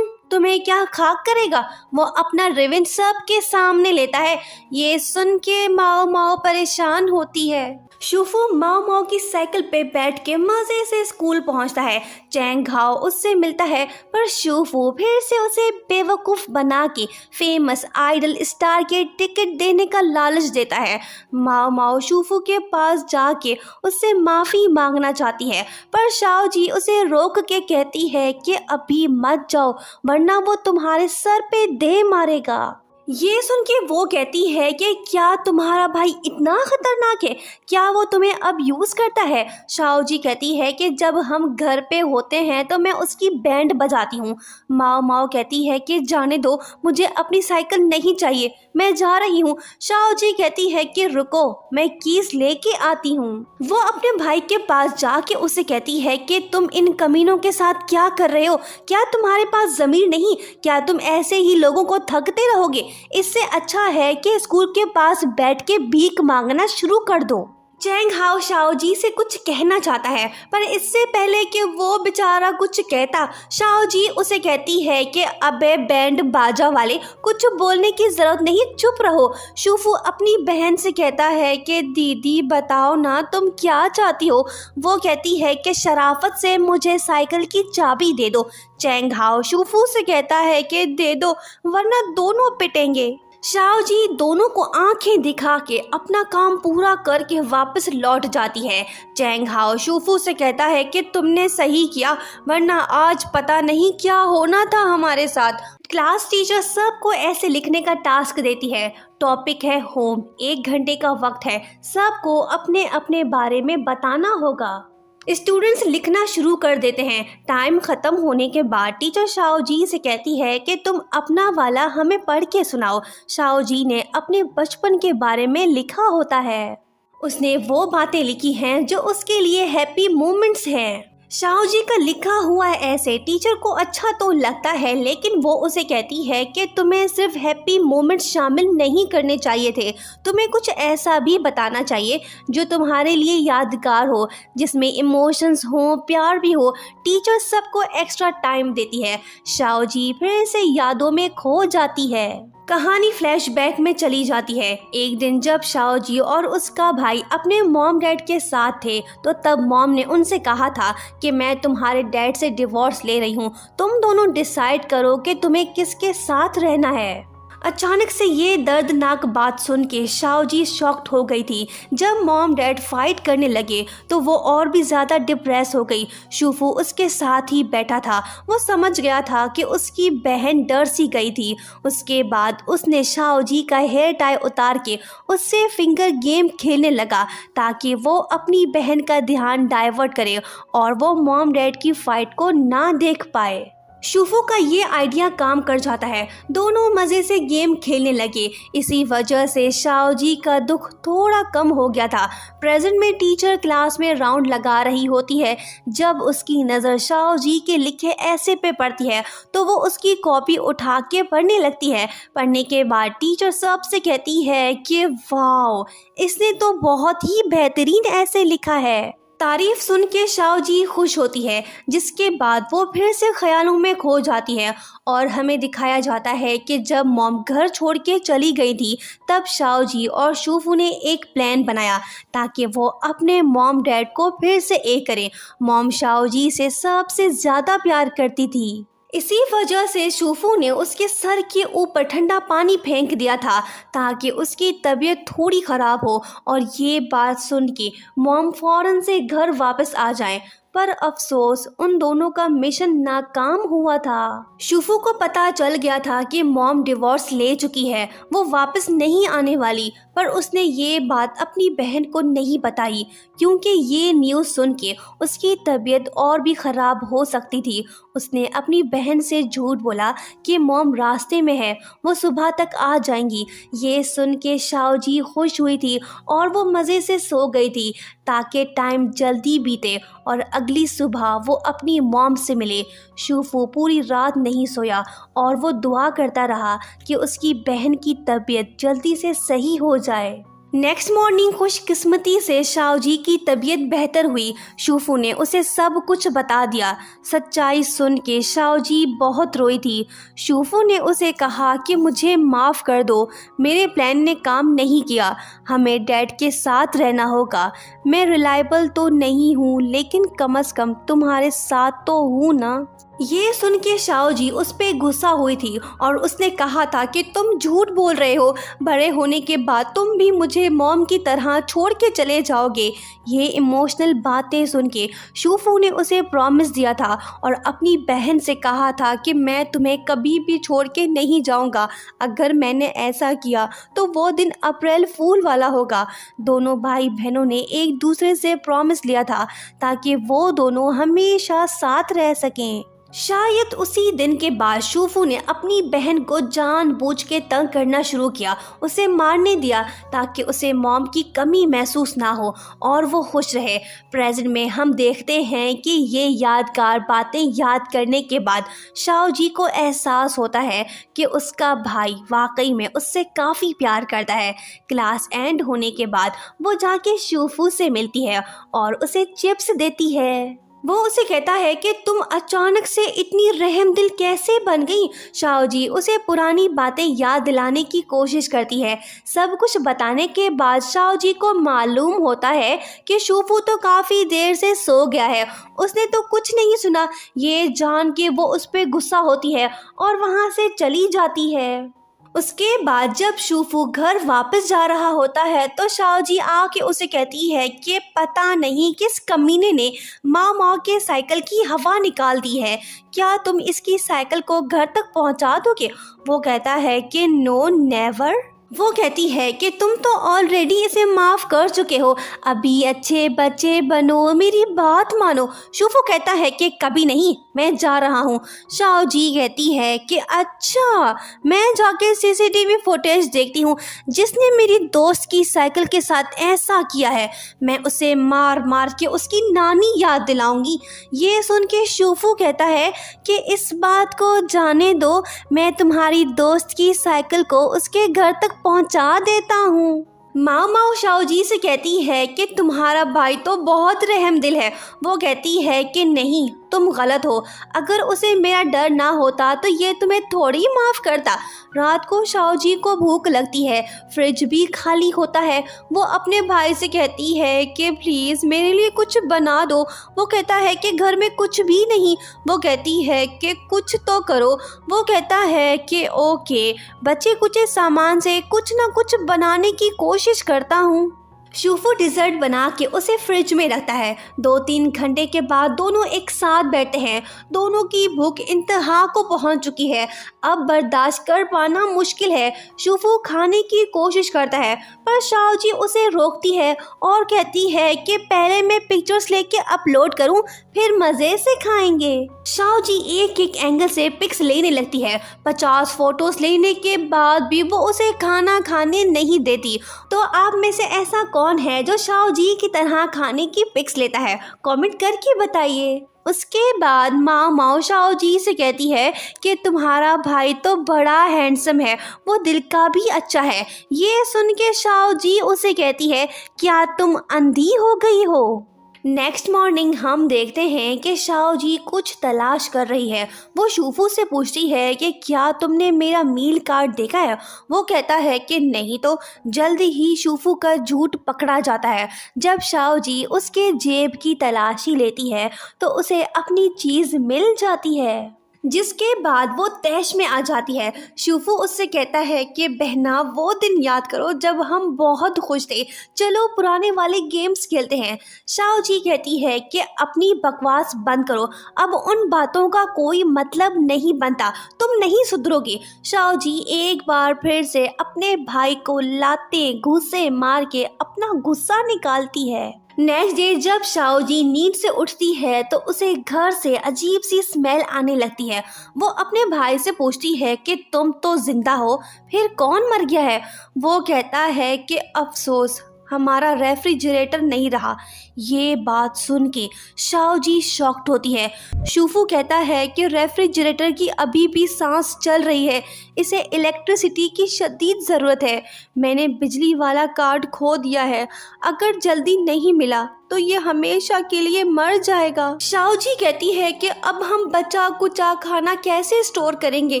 तुम्हें क्या खाक करेगा। वो अपना रिवेंज सबके सामने लेता है। ये सुन के माओ माओ परेशान होती है। शूफू माओ माओ की साइकिल पे बैठ के मज़े से स्कूल पहुंचता है। चैंग हाओ उससे मिलता है पर शूफू फिर से उसे बेवकूफ़ बना के फेमस आइडल स्टार के टिकट देने का लालच देता है। माओ माओ शूफू के पास जाके उससे माफ़ी मांगना चाहती है पर शाओ जी उसे रोक के कहती है कि अभी मत जाओ वरना वो तुम्हारे सर पे दे मारेगा। ये सुन के वो कहती है कि क्या तुम्हारा भाई इतना खतरनाक है, क्या वो तुम्हें अब यूज़ करता है। शाओ जी कहती है कि जब हम घर पे होते हैं तो मैं उसकी बैंड बजाती हूँ। माओ माओ कहती है कि जाने दो, मुझे अपनी साइकिल नहीं चाहिए, मैं जा रही हूँ। शाओ जी कहती है कि रुको, मैं कीज लेके आती हूँ। वो अपने भाई के पास जाके उसे कहती है कि तुम इन कमीनों के साथ क्या कर रहे हो, क्या तुम्हारे पास ज़मीर नहीं, क्या तुम ऐसे ही लोगों को ठगते रहोगे। इससे अच्छा है कि स्कूल के पास बैठ के भीख मांगना शुरू कर दो। चैंग हाओ शाओ जी से कुछ कहना चाहता है पर इससे पहले कि वो बेचारा कुछ कहता, शाओ जी उसे कहती है कि अबे बैंड बाजा वाले, कुछ बोलने की ज़रूरत नहीं, चुप रहो। शूफू अपनी बहन से कहता है कि दीदी बताओ ना तुम क्या चाहती हो। वो कहती है कि शराफत से मुझे साइकिल की चाबी दे दो। चैंग हाओ शूफू से कहता है कि दे दो वरना दोनों पिटेंगे। शाओ जी दोनों को आंखें दिखा के अपना काम पूरा करके वापस लौट जाती है। चैंग हाओ शूफू से कहता है कि तुमने सही किया वरना आज पता नहीं क्या होना था हमारे साथ। क्लास टीचर सबको ऐसे लिखने का टास्क देती है। टॉपिक है होम, 1 घंटे का वक्त है, सबको अपने अपने बारे में बताना होगा। स्टूडेंट्स लिखना शुरू कर देते हैं। टाइम ख़त्म होने के बाद टीचर शाओ जी से कहती है कि तुम अपना वाला हमें पढ़ के सुनाओ। शाओ जी ने अपने बचपन के बारे में लिखा होता है। उसने वो बातें लिखी हैं जो उसके लिए हैप्पी मोमेंट्स हैं। शाओ जी का लिखा हुआ ऐसे टीचर को अच्छा तो लगता है लेकिन वो उसे कहती है कि तुम्हें सिर्फ हैप्पी मोमेंट्स शामिल नहीं करने चाहिए थे, तुम्हें कुछ ऐसा भी बताना चाहिए जो तुम्हारे लिए यादगार हो, जिसमें इमोशंस हो, प्यार भी हो। टीचर सबको एक्स्ट्रा टाइम देती है। शाओ जी फिर से यादों में खो जाती है। कहानी फ्लैशबैक में चली जाती है। एक दिन जब शाओ जी और उसका भाई अपने मॉम डैड के साथ थे तो तब मॉम ने उनसे कहा था कि मैं तुम्हारे डैड से डिवोर्स ले रही हूँ, तुम दोनों डिसाइड करो कि तुम्हें किसके साथ रहना है। अचानक से ये दर्दनाक बात सुन के शाओ जी शॉक्ड हो गई थी। जब मॉम डैड फाइट करने लगे तो वो और भी ज़्यादा डिप्रेस हो गई। शूफू उसके साथ ही बैठा था। वो समझ गया था कि उसकी बहन डर सी गई थी। उसके बाद उसने शाओ जी का हेयर टाई उतार के उससे फिंगर गेम खेलने लगा ताकि वो अपनी बहन का ध्यान डाइवर्ट करे और वो मॉम डैड की फाइट को ना देख पाए। शूफू का ये आइडिया काम कर जाता है। दोनों मज़े से गेम खेलने लगे। इसी वजह से शाओ जी का दुख थोड़ा कम हो गया था। प्रेजेंट में टीचर क्लास में राउंड लगा रही होती है। जब उसकी नज़र शाओ जी के लिखे ऐसे पे पड़ती है तो वो उसकी कॉपी उठा के पढ़ने लगती है। पढ़ने के बाद टीचर सबसे कहती है कि वाओ, इसने तो बहुत ही बेहतरीन ऐसे लिखा है। तारीफ सुन के शाओ जी खुश होती है, जिसके बाद वो फिर से ख्यालों में खो जाती है और हमें दिखाया जाता है कि जब मॉम घर छोड़ के चली गई थी तब शाओ जी और शूफू ने एक प्लान बनाया ताकि वो अपने मॉम डैड को फिर से एक करें। मॉम शाओ जी से सबसे ज़्यादा प्यार करती थी। इसी वजह से शूफू ने उसके सर के ऊपर ठंडा पानी फेंक दिया था ताकि उसकी तबीयत थोड़ी ख़राब हो और ये बात सुन के मॉम फ़ौरन से घर वापस आ जाए। पर अफसोस उन दोनों का मिशन नाकाम हुआ था। शूफू को पता चल गया था कि मॉम डिवोर्स ले चुकी है, वो वापस नहीं आने वाली। पर उसने ये बात अपनी बहन को नहीं बताई क्योंकि ये न्यूज़ सुन के उसकी तबीयत और भी ख़राब हो सकती थी। उसने अपनी बहन से झूठ बोला कि मॉम रास्ते में है, वो सुबह तक आ जाएंगी। ये सुन के शाओ जी खुश हुई थी और वो मज़े से सो गई थी ताकि टाइम जल्दी बीते और अगली सुबह वो अपनी मॉम से मिले। शूफू पूरी रात नहीं सोया और वो दुआ करता रहा कि उसकी बहन की तबीयत जल्दी से सही हो जाए। नेक्स्ट मॉर्निंग खुशकिस्मती से शाओ जी की तबीयत बेहतर हुई। शूफू ने उसे सब कुछ बता दिया। सच्चाई सुन के शाओ जी बहुत रोई थी। शूफू ने उसे कहा कि मुझे माफ़ कर दो, मेरे प्लान ने काम नहीं किया, हमें डैड के साथ रहना होगा। मैं रिलायबल तो नहीं हूँ लेकिन कम से कम तुम्हारे साथ तो हूँ ना। ये सुन के शाओ जी उस पर गुस्सा हुई थी और उसने कहा था कि तुम झूठ बोल रहे हो, बड़े होने के बाद तुम भी मुझे मॉम की तरह छोड़ के चले जाओगे। ये इमोशनल बातें सुन के शूफू ने उसे प्रॉमिस दिया था और अपनी बहन से कहा था कि मैं तुम्हें कभी भी छोड़ के नहीं जाऊंगा। अगर मैंने ऐसा किया तो वो दिन अप्रैल फूल वाला होगा। दोनों भाई बहनों ने एक दूसरे से प्रॉमिस लिया था ताकि वो दोनों हमेशा साथ रह सकें। शायद उसी दिन के बाद शूफू ने अपनी बहन को जानबूझ के तंग करना शुरू किया, उसे मारने दिया ताकि उसे मॉम की कमी महसूस ना हो और वो खुश रहे। प्रेजेंट में हम देखते हैं कि ये यादगार बातें याद करने के बाद शाओ जी को एहसास होता है कि उसका भाई वाकई में उससे काफ़ी प्यार करता है। क्लास एंड होने के बाद वो जाके शूफू से मिलती है और उसे चिप्स देती है। वो उसे कहता है कि तुम अचानक से इतनी रहमदिल कैसे बन गई। शाओ जी उसे पुरानी बातें याद दिलाने की कोशिश करती है। सब कुछ बताने के बाद शाओ जी को मालूम होता है कि शूफू तो काफ़ी देर से सो गया है, उसने तो कुछ नहीं सुना। ये जान के वो उस पर गुस्सा होती है और वहाँ से चली जाती है। उसके बाद जब शूफू घर वापस जा रहा होता है तो शाओ जी आके उसे कहती है कि पता नहीं किस कमीने ने माँ के साइकिल की हवा निकाल दी है, क्या तुम इसकी साइकिल को घर तक पहुँचा दोगे। वो कहता है कि नो नेवर। वो कहती है कि तुम तो ऑलरेडी इसे माफ़ कर चुके हो, अभी अच्छे बच्चे बनो, मेरी बात मानो। शूफू कहता है कि कभी नहीं, मैं जा रहा हूँ। शाओ जी कहती है कि अच्छा, मैं जाके सीसीटीवी फुटेज देखती हूँ, जिसने मेरी दोस्त की साइकिल के साथ ऐसा किया है मैं उसे मार मार के उसकी नानी याद दिलाऊंगी। ये सुन के शूफू कहता है कि इस बात को जाने दो, मैं तुम्हारी दोस्त की साइकिल को उसके घर तक पहुंचा देता हूँ। माओ शाओ जी से कहती है कि तुम्हारा भाई तो बहुत रहमदिल है। वो कहती है कि नहीं, तुम गलत हो। अगर उसे मेरा डर ना होता तो ये तुम्हें थोड़ी माफ़ करता। रात को शाओजी को भूख लगती है, फ्रिज भी खाली होता है। वो अपने भाई से कहती है कि प्लीज़ मेरे लिए कुछ बना दो। वो कहता है कि घर में कुछ भी नहीं। वो कहती है कि कुछ तो करो। वो कहता है कि ओके, बचे कुछ सामान से कुछ ना कुछ बनाने की कोशिश करता हूँ। शूफू डिज़र्ट बना के उसे फ्रिज में रखता है। 2-3 घंटे के बाद दोनों एक साथ बैठते हैं। दोनों की भूख इंतहा को पहुंच चुकी है। अब बर्दाश्त कर पाना मुश्किल है। शूफू खाने की कोशिश करता है पर शाओजी उसे रोकती है और कहती है कि पहले मैं पिक्चर्स लेके अपलोड करूं, फिर मज़े से खाएंगे। शाओजी एक एक एंगल से पिक्स लेने लगती है। 50 फोटोज लेने के बाद भी वो उसे खाना खाने नहीं देती। तो आप में से ऐसा कौन है जो शाओजी की तरह खाने की पिक्स लेता है? कमेंट करके बताइए। उसके बाद माओ शाओजी से कहती है कि तुम्हारा भाई तो बड़ा हैंडसम है, वो दिल का भी अच्छा है। ये सुन के शाओजी उसे कहती है, क्या तुम अंधी हो गई हो? नेक्स्ट मॉर्निंग हम देखते हैं कि शाओजी कुछ तलाश कर रही है। वो शूफू से पूछती है कि क्या तुमने मेरा मील कार्ड देखा है? वो कहता है कि नहीं। तो जल्दी ही शूफू का झूठ पकड़ा जाता है। जब शाओजी उसके जेब की तलाशी लेती है तो उसे अपनी चीज़ मिल जाती है, जिसके बाद वो तैश में आ जाती है। शूफू उससे कहता है कि बहना, वो दिन याद करो जब हम बहुत खुश थे, चलो पुराने वाले गेम्स खेलते हैं। शाओजी कहती है कि अपनी बकवास बंद करो, अब उन बातों का कोई मतलब नहीं बनता, तुम नहीं सुधरोगे। शाओजी एक बार फिर से अपने भाई को लाते घूंसे मार के अपना गुस्सा निकालती है। नेक्स्ट डे जब शाओजी नींद से उठती है तो उसे घर से अजीब सी स्मेल आने लगती है। वो अपने भाई से पूछती है कि तुम तो जिंदा हो, फिर कौन मर गया है? वो कहता है कि अफसोस, हमारा रेफ्रिजरेटर नहीं रहा। ये बात सुन के शाओजी शॉक्ड होती है। शूफू कहता है कि रेफ्रिजरेटर की अभी भी सांस चल रही है, इसे इलेक्ट्रिसिटी की शदीद ज़रूरत है। मैंने बिजली वाला कार्ड खो दिया है, अगर जल्दी नहीं मिला तो ये हमेशा के लिए मर जाएगा। शाओजी कहती है कि अब हम बचा कुचा खाना कैसे स्टोर करेंगे,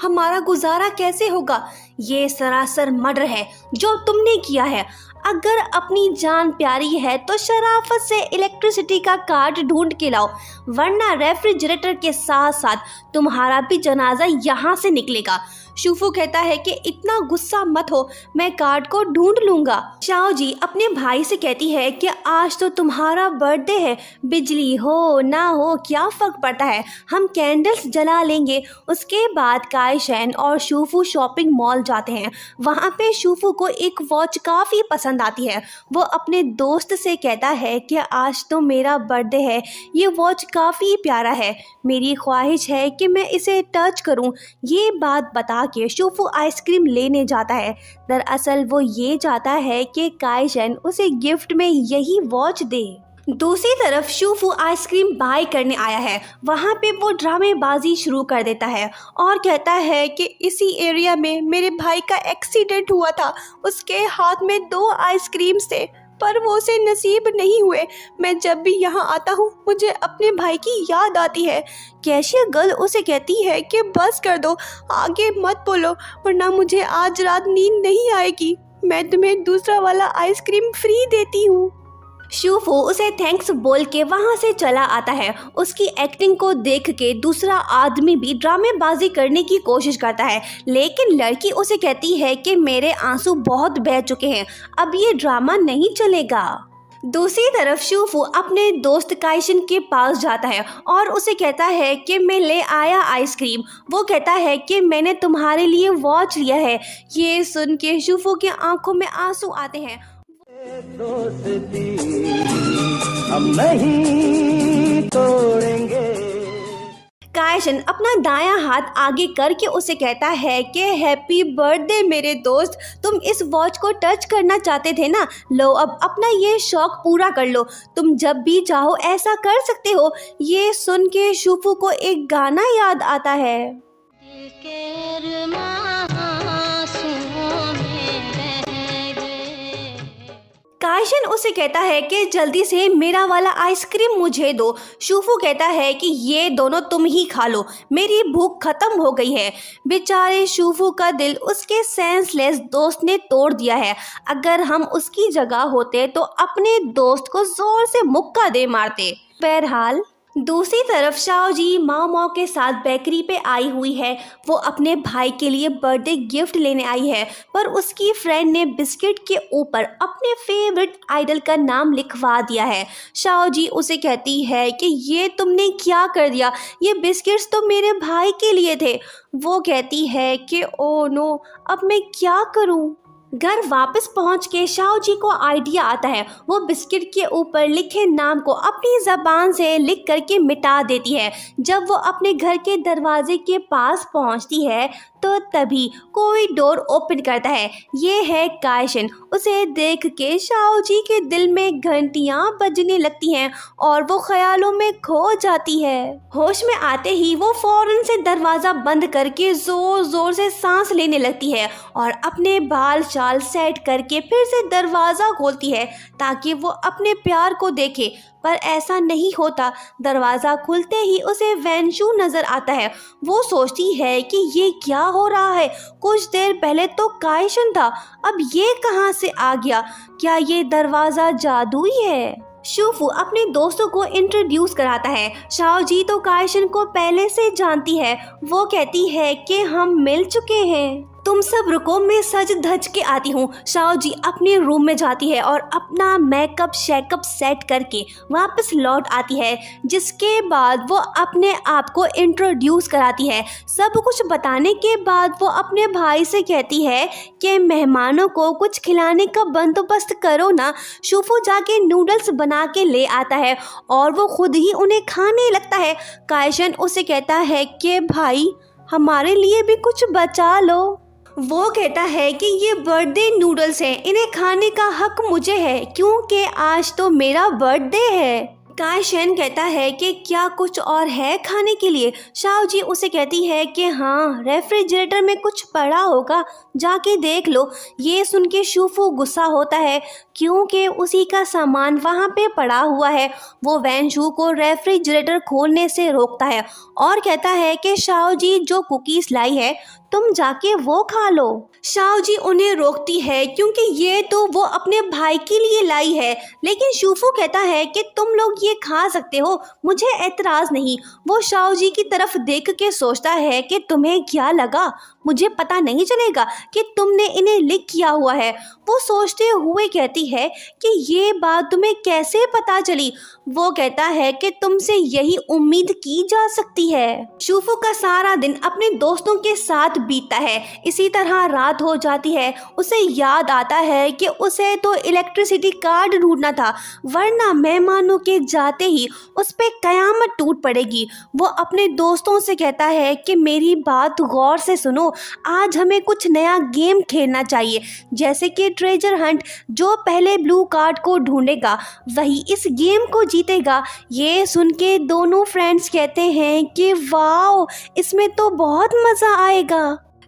हमारा गुजारा कैसे होगा? ये सरासर मर्डर है जो तुमने किया है। अगर अपनी जान प्यारी है तो शराफत से इलेक्ट्रिसिटी का कार्ड ढूंढ के लाओ, वरना रेफ्रिजरेटर के साथ साथ तुम्हारा भी जनाजा यहाँ से निकलेगा। शूफू कहता है कि इतना गुस्सा मत हो, मैं कार्ड को ढूंढ लूंगा। शाओजी अपने भाई से कहती है कि आज तो तुम्हारा बर्थडे है, बिजली हो ना हो क्या फर्क पड़ता है, हम कैंडल्स जला लेंगे। उसके बाद काइशन और शूफू शॉपिंग मॉल जाते हैं। वहाँ पे शूफू को एक वॉच काफ़ी पसंद आती है। वो अपने दोस्त से कहता है कि आज तो मेरा बर्थडे है, ये वॉच काफ़ी प्यारा है, मेरी ख्वाहिश है कि मैं इसे टच करूं। ये बात बता के शूफू आइसक्रीम लेने जाता है। दरअसल वो ये चाहता है कि काइशन उसे गिफ्ट में यही वॉच दे। दूसरी तरफ शूफू आइसक्रीम बाय करने आया है। वहाँ पे वो ड्रामेबाजी शुरू कर देता है और कहता है कि इसी एरिया में मेरे भाई का एक्सीडेंट हुआ था, उसके हाथ में 2 आइसक्रीम थे पर वो उसे नसीब नहीं हुए। मैं जब भी यहाँ आता हूँ मुझे अपने भाई की याद आती है। कैशियर गर्ल उसे कहती है कि बस कर दो, आगे मत बोलो, वरना मुझे आज रात नींद नहीं आएगी। मैं तुम्हें दूसरा वाला आइसक्रीम फ्री देती हूँ। शूफू उसे थैंक्स बोल के वहाँ से चला आता है। उसकी एक्टिंग को देख के दूसरा आदमी भी ड्रामेबाजी करने की कोशिश करता है, लेकिन लड़की उसे कहती है कि मेरे आंसू बहुत बह चुके हैं, अब ये ड्रामा नहीं चलेगा। दूसरी तरफ शूफू अपने दोस्त काइशन के पास जाता है और उसे कहता है कि मैं ले आया आइसक्रीम। वो कहता है कि मैंने तुम्हारे लिए वॉच लिया है। ये सुन के शूफू की आंखों में आंसू आते हैं। दोस्ती हम नहीं तोड़ेंगे। काइशन अपना दायां हाथ आगे करके उसे कहता है कि हैप्पी बर्थडे मेरे दोस्त, तुम इस वॉच को टच करना चाहते थे ना, लो अब अपना ये शौक पूरा कर लो, तुम जब भी चाहो ऐसा कर सकते हो। ये सुन के शूफू को एक गाना याद आता है। काइशन उसे कहता है कि जल्दी से मेरा वाला आइसक्रीम मुझे दो। शूफू कहता है कि ये दोनों तुम ही खा लो, मेरी भूख खत्म हो गई है। बेचारे शूफू का दिल उसके सेंसलेस दोस्त ने तोड़ दिया है। अगर हम उसकी जगह होते तो अपने दोस्त को जोर से मुक्का दे मारते। बहरहाल दूसरी तरफ शाओजी माओ के साथ बेकरी पे आई हुई है। वो अपने भाई के लिए बर्थडे गिफ्ट लेने आई है, पर उसकी फ्रेंड ने बिस्किट के ऊपर अपने फेवरेट आइडल का नाम लिखवा दिया है। शाओजी उसे कहती है कि ये तुमने क्या कर दिया, ये बिस्किट्स तो मेरे भाई के लिए थे। वो कहती है कि ओ नो, अब मैं क्या करूं। घर वापस पहुंच के शाओजी को आइडिया आता है। वो बिस्किट के ऊपर लिखे नाम को अपनी ज़बान से लिख करके मिटा देती है। जब वो अपने घर के दरवाजे के पास पहुंचती है तो तभी कोई डोर ओपन करता है। ये है काइशन। उसे देख के शाओजी के दिल में घंटियां बजने लगती हैं और वो ख्यालों में खो जाती है। होश में आते ही वो फौरन से दरवाज़ा बंद करके ज़ोर ज़ोर से सांस लेने लगती है और अपने बाल चाल सेट करके फिर से दरवाज़ा खोलती है ताकि वो अपने प्यार को देखे, पर ऐसा नहीं होता। दरवाज़ा खुलते ही उसे वेंशु नज़र आता है। वो सोचती है कि ये क्या हो रहा है, कुछ देर पहले तो काइशन था, अब ये कहाँ से आ गया, क्या ये दरवाज़ा जादुई है। शूफू अपने दोस्तों को इंट्रोड्यूस कराता है। शाओजी तो काइशन को पहले से जानती है। वो कहती है कि हम मिल चुके हैं, तुम सब रुको, मैं सज धज के आती हूँ। शाओजी अपने रूम में जाती है और अपना मेकअप शेकअप सेट करके वापस लौट आती है, जिसके बाद वो अपने आप को इंट्रोड्यूस कराती है। सब कुछ बताने के बाद वो अपने भाई से कहती है कि मेहमानों को कुछ खिलाने का बंदोबस्त करो ना। शूफू जाके नूडल्स बना के ले आता है और वो खुद ही उन्हें खाने लगता है। काइशन उसे कहता है कि भाई हमारे लिए भी कुछ बचा लो। वो कहता है कि ये बर्थडे नूडल्स हैं, इन्हें खाने का हक मुझे है क्योंकि आज तो मेरा बर्थडे है। काइशन कहता है कि क्या कुछ और है खाने के लिए। शाओजी उसे कहती है कि हाँ, रेफ्रिजरेटर में कुछ पड़ा होगा, जाके देख लो। ये सुन के शूफू गुस्सा होता है क्योंकि उसी का सामान वहाँ पे पड़ा हुआ है। वो वेंशु को रेफ्रिजरेटर खोलने से रोकता है और कहता है कि शाओजी जो कुकीज़ लाई है तुम जाके वो खा लो। शाओजी उन्हें रोकती है क्योंकि ये तो वो अपने भाई के लिए लाई है, लेकिन शूफू कहता है कि तुम लोग ये खा सकते हो, मुझे एतराज़ नहीं। वो शाओजी की तरफ देख के सोचता है कि तुम्हें क्या लगा, मुझे पता नहीं चलेगा कि तुमने इन्हें लीक किया हुआ है। वो सोचते हुए कहती है कि ये बात तुम्हें कैसे पता चली। वो कहता है कि तुमसे यही उम्मीद की जा सकती है। शूफू का सारा दिन अपने दोस्तों के साथ बीतता है। इसी तरह रात हो जाती है। उसे याद आता है कि उसे तो इलेक्ट्रिसिटी कार्ड ढूंढना था, वरना मेहमानों के जाते ही उस पे कयामत टूट पड़ेगी। वो अपने दोस्तों से कहता है कि मेरी बात गौर से सुनो, आज हमें कुछ नया गेम खेलना चाहिए, जैसे कि ट्रेजर हंट। जो पहले ब्लू कार्ड को ढूंढेगा वही इस गेम को जीतेगा। ये सुन के दोनों फ्रेंड्स कहते हैं कि वाओ, इसमें तो बहुत मज़ा आएगा।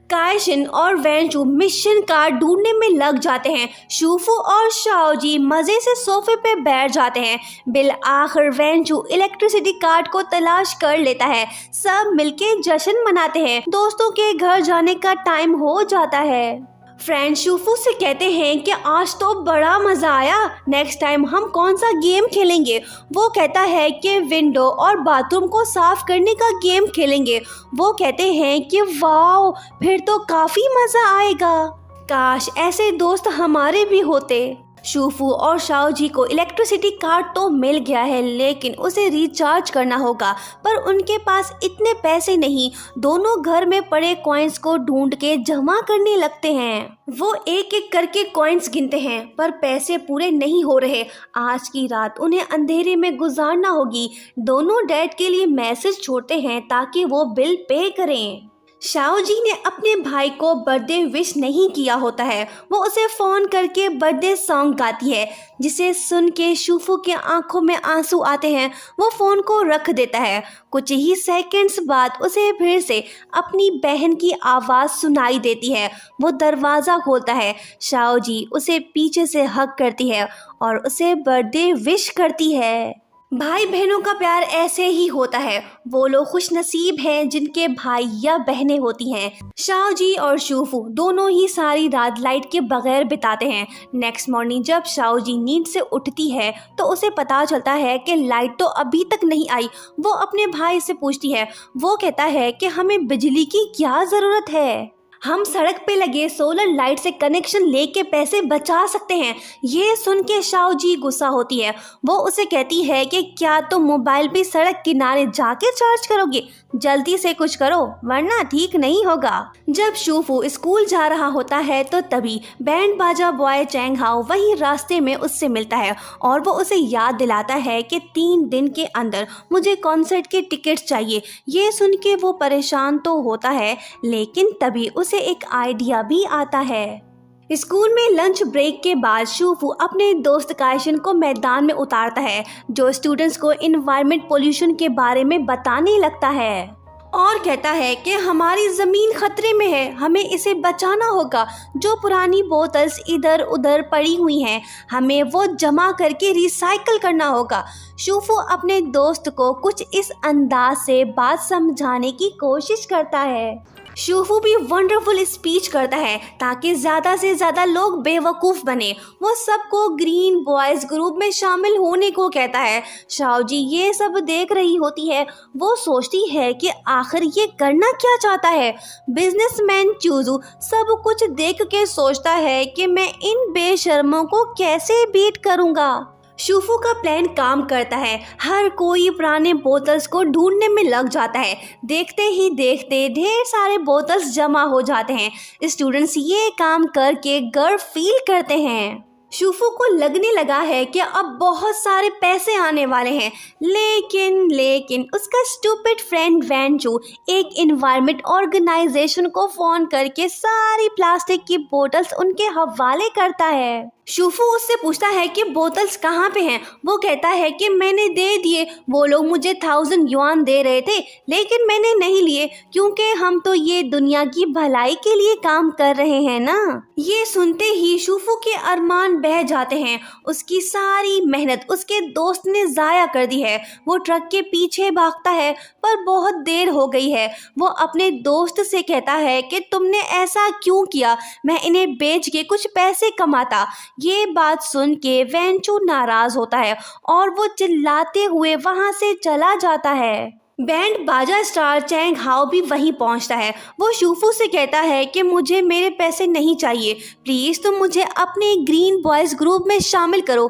काइशन और वेंशु मिशन कार्ड ढूंढने में लग जाते हैं। शूफू और शाओजी मज़े से सोफे पे बैठ जाते हैं। बिल आखिर वेंशु इलेक्ट्रिसिटी कार्ड को तलाश कर लेता है। सब मिलके जश्न मनाते हैं। दोस्तों के घर जाने का टाइम हो जाता है। फ्रेंड शूफू से कहते हैं कि आज तो बड़ा मज़ा आया, नेक्स्ट टाइम हम कौन सा गेम खेलेंगे। वो कहता है कि विंडो और बाथरूम को साफ करने का गेम खेलेंगे। वो कहते हैं कि वाओ, फिर तो काफ़ी मज़ा आएगा, काश ऐसे दोस्त हमारे भी होते। शूफू और शाओजी को इलेक्ट्रिसिटी कार्ड तो मिल गया है, लेकिन उसे रिचार्ज करना होगा, पर उनके पास इतने पैसे नहीं। दोनों घर में पड़े कॉइन्स को ढूंढ के जमा करने लगते हैं। वो एक एक करके कॉइन्स गिनते हैं, पर पैसे पूरे नहीं हो रहे। आज की रात उन्हें अंधेरे में गुजारना होगी। दोनों डैड के लिए मैसेज छोड़ते हैं ताकि वो बिल पे करें। शाओ जी ने अपने भाई को बर्थडे विश नहीं किया होता है। वो उसे फ़ोन करके बर्थडे सॉन्ग गाती है, जिसे सुन के शूफू के आंखों में आंसू आते हैं। वो फ़ोन को रख देता है। कुछ ही सेकंड्स बाद उसे फिर से अपनी बहन की आवाज़ सुनाई देती है। वो दरवाज़ा खोलता है। शाओ जी उसे पीछे से हग करती है और उसे बर्थडे विश करती है। भाई बहनों का प्यार ऐसे ही होता है। वो लोग खुशनसीब हैं जिनके भाई या बहनें होती हैं। शाओ जी और शूफू दोनों ही सारी रात लाइट के बगैर बिताते हैं। नेक्स्ट मॉर्निंग जब शाओ जी नींद से उठती है तो उसे पता चलता है कि लाइट तो अभी तक नहीं आई। वो अपने भाई से पूछती है। वो कहता है कि हमें बिजली की क्या ज़रूरत है, हम सड़क पे लगे सोलर लाइट से कनेक्शन लेके पैसे बचा सकते हैं। ये सुन के शाओ जी गुस्सा होती है। वो उसे कहती है कि क्या तुम मोबाइल भी सड़क किनारे जाके चार्ज करोगे, जल्दी से कुछ करो वरना ठीक नहीं होगा। जब शूफू स्कूल जा रहा होता है तो तभी बैंड बाजा बॉय चैंग हाओ वही रास्ते में उससे मिलता है और वो उसे याद दिलाता है कि 3 दिन के अंदर मुझे कॉन्सर्ट के टिकट्स चाहिए। ये सुन के वो परेशान तो होता है, लेकिन तभी उसे एक आइडिया भी आता है। स्कूल में लंच ब्रेक के बाद शूफू अपने दोस्त काइशन को मैदान में उतारता है, जो स्टूडेंट्स को इन्वायरमेंट पोल्यूशन के बारे में बताने लगता है और कहता है कि हमारी ज़मीन खतरे में है, हमें इसे बचाना होगा। जो पुरानी बोतल्स इधर उधर पड़ी हुई हैं, हमें वो जमा करके रिसाइकल करना होगा। शूफू अपने दोस्त को कुछ इस अंदाज से बात समझाने की कोशिश करता है। शूफू भी वंडरफुल स्पीच करता है ताकि ज़्यादा से ज़्यादा लोग बेवकूफ़ बने। वो सबको ग्रीन बॉयज़ ग्रुप में शामिल होने को कहता है। शाओ जी ये सब देख रही होती है। वो सोचती है कि आखिर ये करना क्या चाहता है। बिजनेसमैन चूजू सब कुछ देख के सोचता है कि मैं इन बेशर्मों को कैसे बीट करूँगा। शूफू का प्लान काम करता है। हर कोई पुराने बोतल्स को ढूंढने में लग जाता है। देखते ही देखते ढेर सारे बोतल्स जमा हो जाते हैं। स्टूडेंट्स ये काम करके गर्व फील करते हैं। शूफू को लगने लगा है कि अब बहुत सारे पैसे आने वाले हैं, लेकिन उसका स्टूपिड फ्रेंड वैनचू एक इन्वायरमेंट ऑर्गेनाइजेशन को फ़ोन करके सारी प्लास्टिक की बोतल्स उनके हवाले करता है। शूफू उससे पूछता है कि बोतल्स कहाँ पे हैं। वो कहता है कि मैंने दे दिए, वो लोग मुझे 1000 युआन दे रहे थे लेकिन मैंने नहीं लिए, क्योंकि हम तो ये दुनिया की भलाई के लिए काम कर रहे हैं ना। ये सुनते ही शूफू के अरमान बह जाते हैं। उसकी सारी मेहनत उसके दोस्त ने ज़ाया कर दी है। वो ट्रक के पीछे भागता है पर बहुत देर हो गई है। वो अपने दोस्त से कहता है कि तुमने ऐसा क्यों किया, मैं इन्हें बेच के कुछ पैसे कमाता। ये बात सुन के वैनचू नाराज होता है और वो चिल्लाते हुए वहां से चला जाता है। बैंड बाजा स्टार चैंग हाओ भी वहीं पहुंचता है। वो शूफू से कहता है कि मुझे मेरे पैसे नहीं चाहिए, प्लीज़ तुम मुझे अपने ग्रीन बॉयज़ ग्रुप में शामिल करो।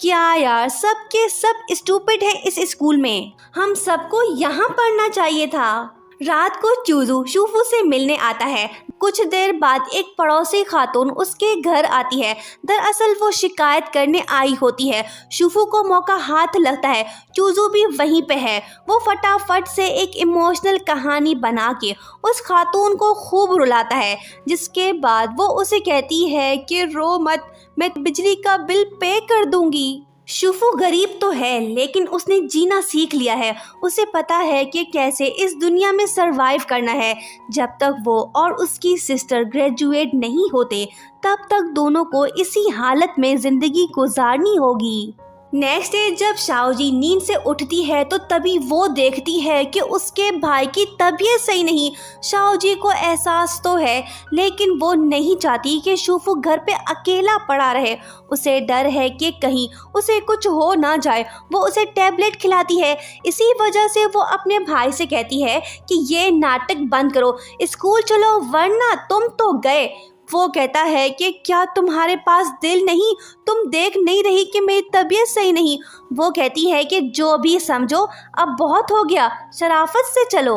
क्या यार, सब के सब स्टूपिड हैं इस स्कूल में, हम सबको यहाँ पढ़ना चाहिए था। रात को चूजू शूफू से मिलने आता है। कुछ देर बाद एक पड़ोसी खातून उसके घर आती है। दरअसल वो शिकायत करने आई होती है। शूफू को मौका हाथ लगता है। चूजू भी वहीं पे है। वो फटाफट से एक इमोशनल कहानी बना के उस खातून को खूब रुलाता है, जिसके बाद वो उसे कहती है कि रो मत, मैं बिजली का बिल पे कर दूंगी। शूफू गरीब तो है लेकिन उसने जीना सीख लिया है। उसे पता है कि कैसे इस दुनिया में सरवाइव करना है। जब तक वो और उसकी सिस्टर ग्रेजुएट नहीं होते तब तक दोनों को इसी हालत में ज़िंदगी गुजारनी होगी। नेक्स्ट डे जब शाओ जी नींद से उठती है तो तभी वो देखती है कि उसके भाई की तबीयत सही नहीं। शाओ जी को एहसास तो है लेकिन वो नहीं चाहती कि शूफू घर पे अकेला पड़ा रहे। उसे डर है कि कहीं उसे कुछ हो ना जाए। वो उसे टैबलेट खिलाती है। इसी वजह से वो अपने भाई से कहती है कि ये नाटक बंद करो, स्कूल चलो वरना तुम तो गए। वो कहता है कि क्या तुम्हारे पास दिल नहीं, तुम देख नहीं रही कि मेरी तबीयत सही नहीं। वो कहती है कि जो भी समझो अब बहुत हो गया, शराफत से चलो।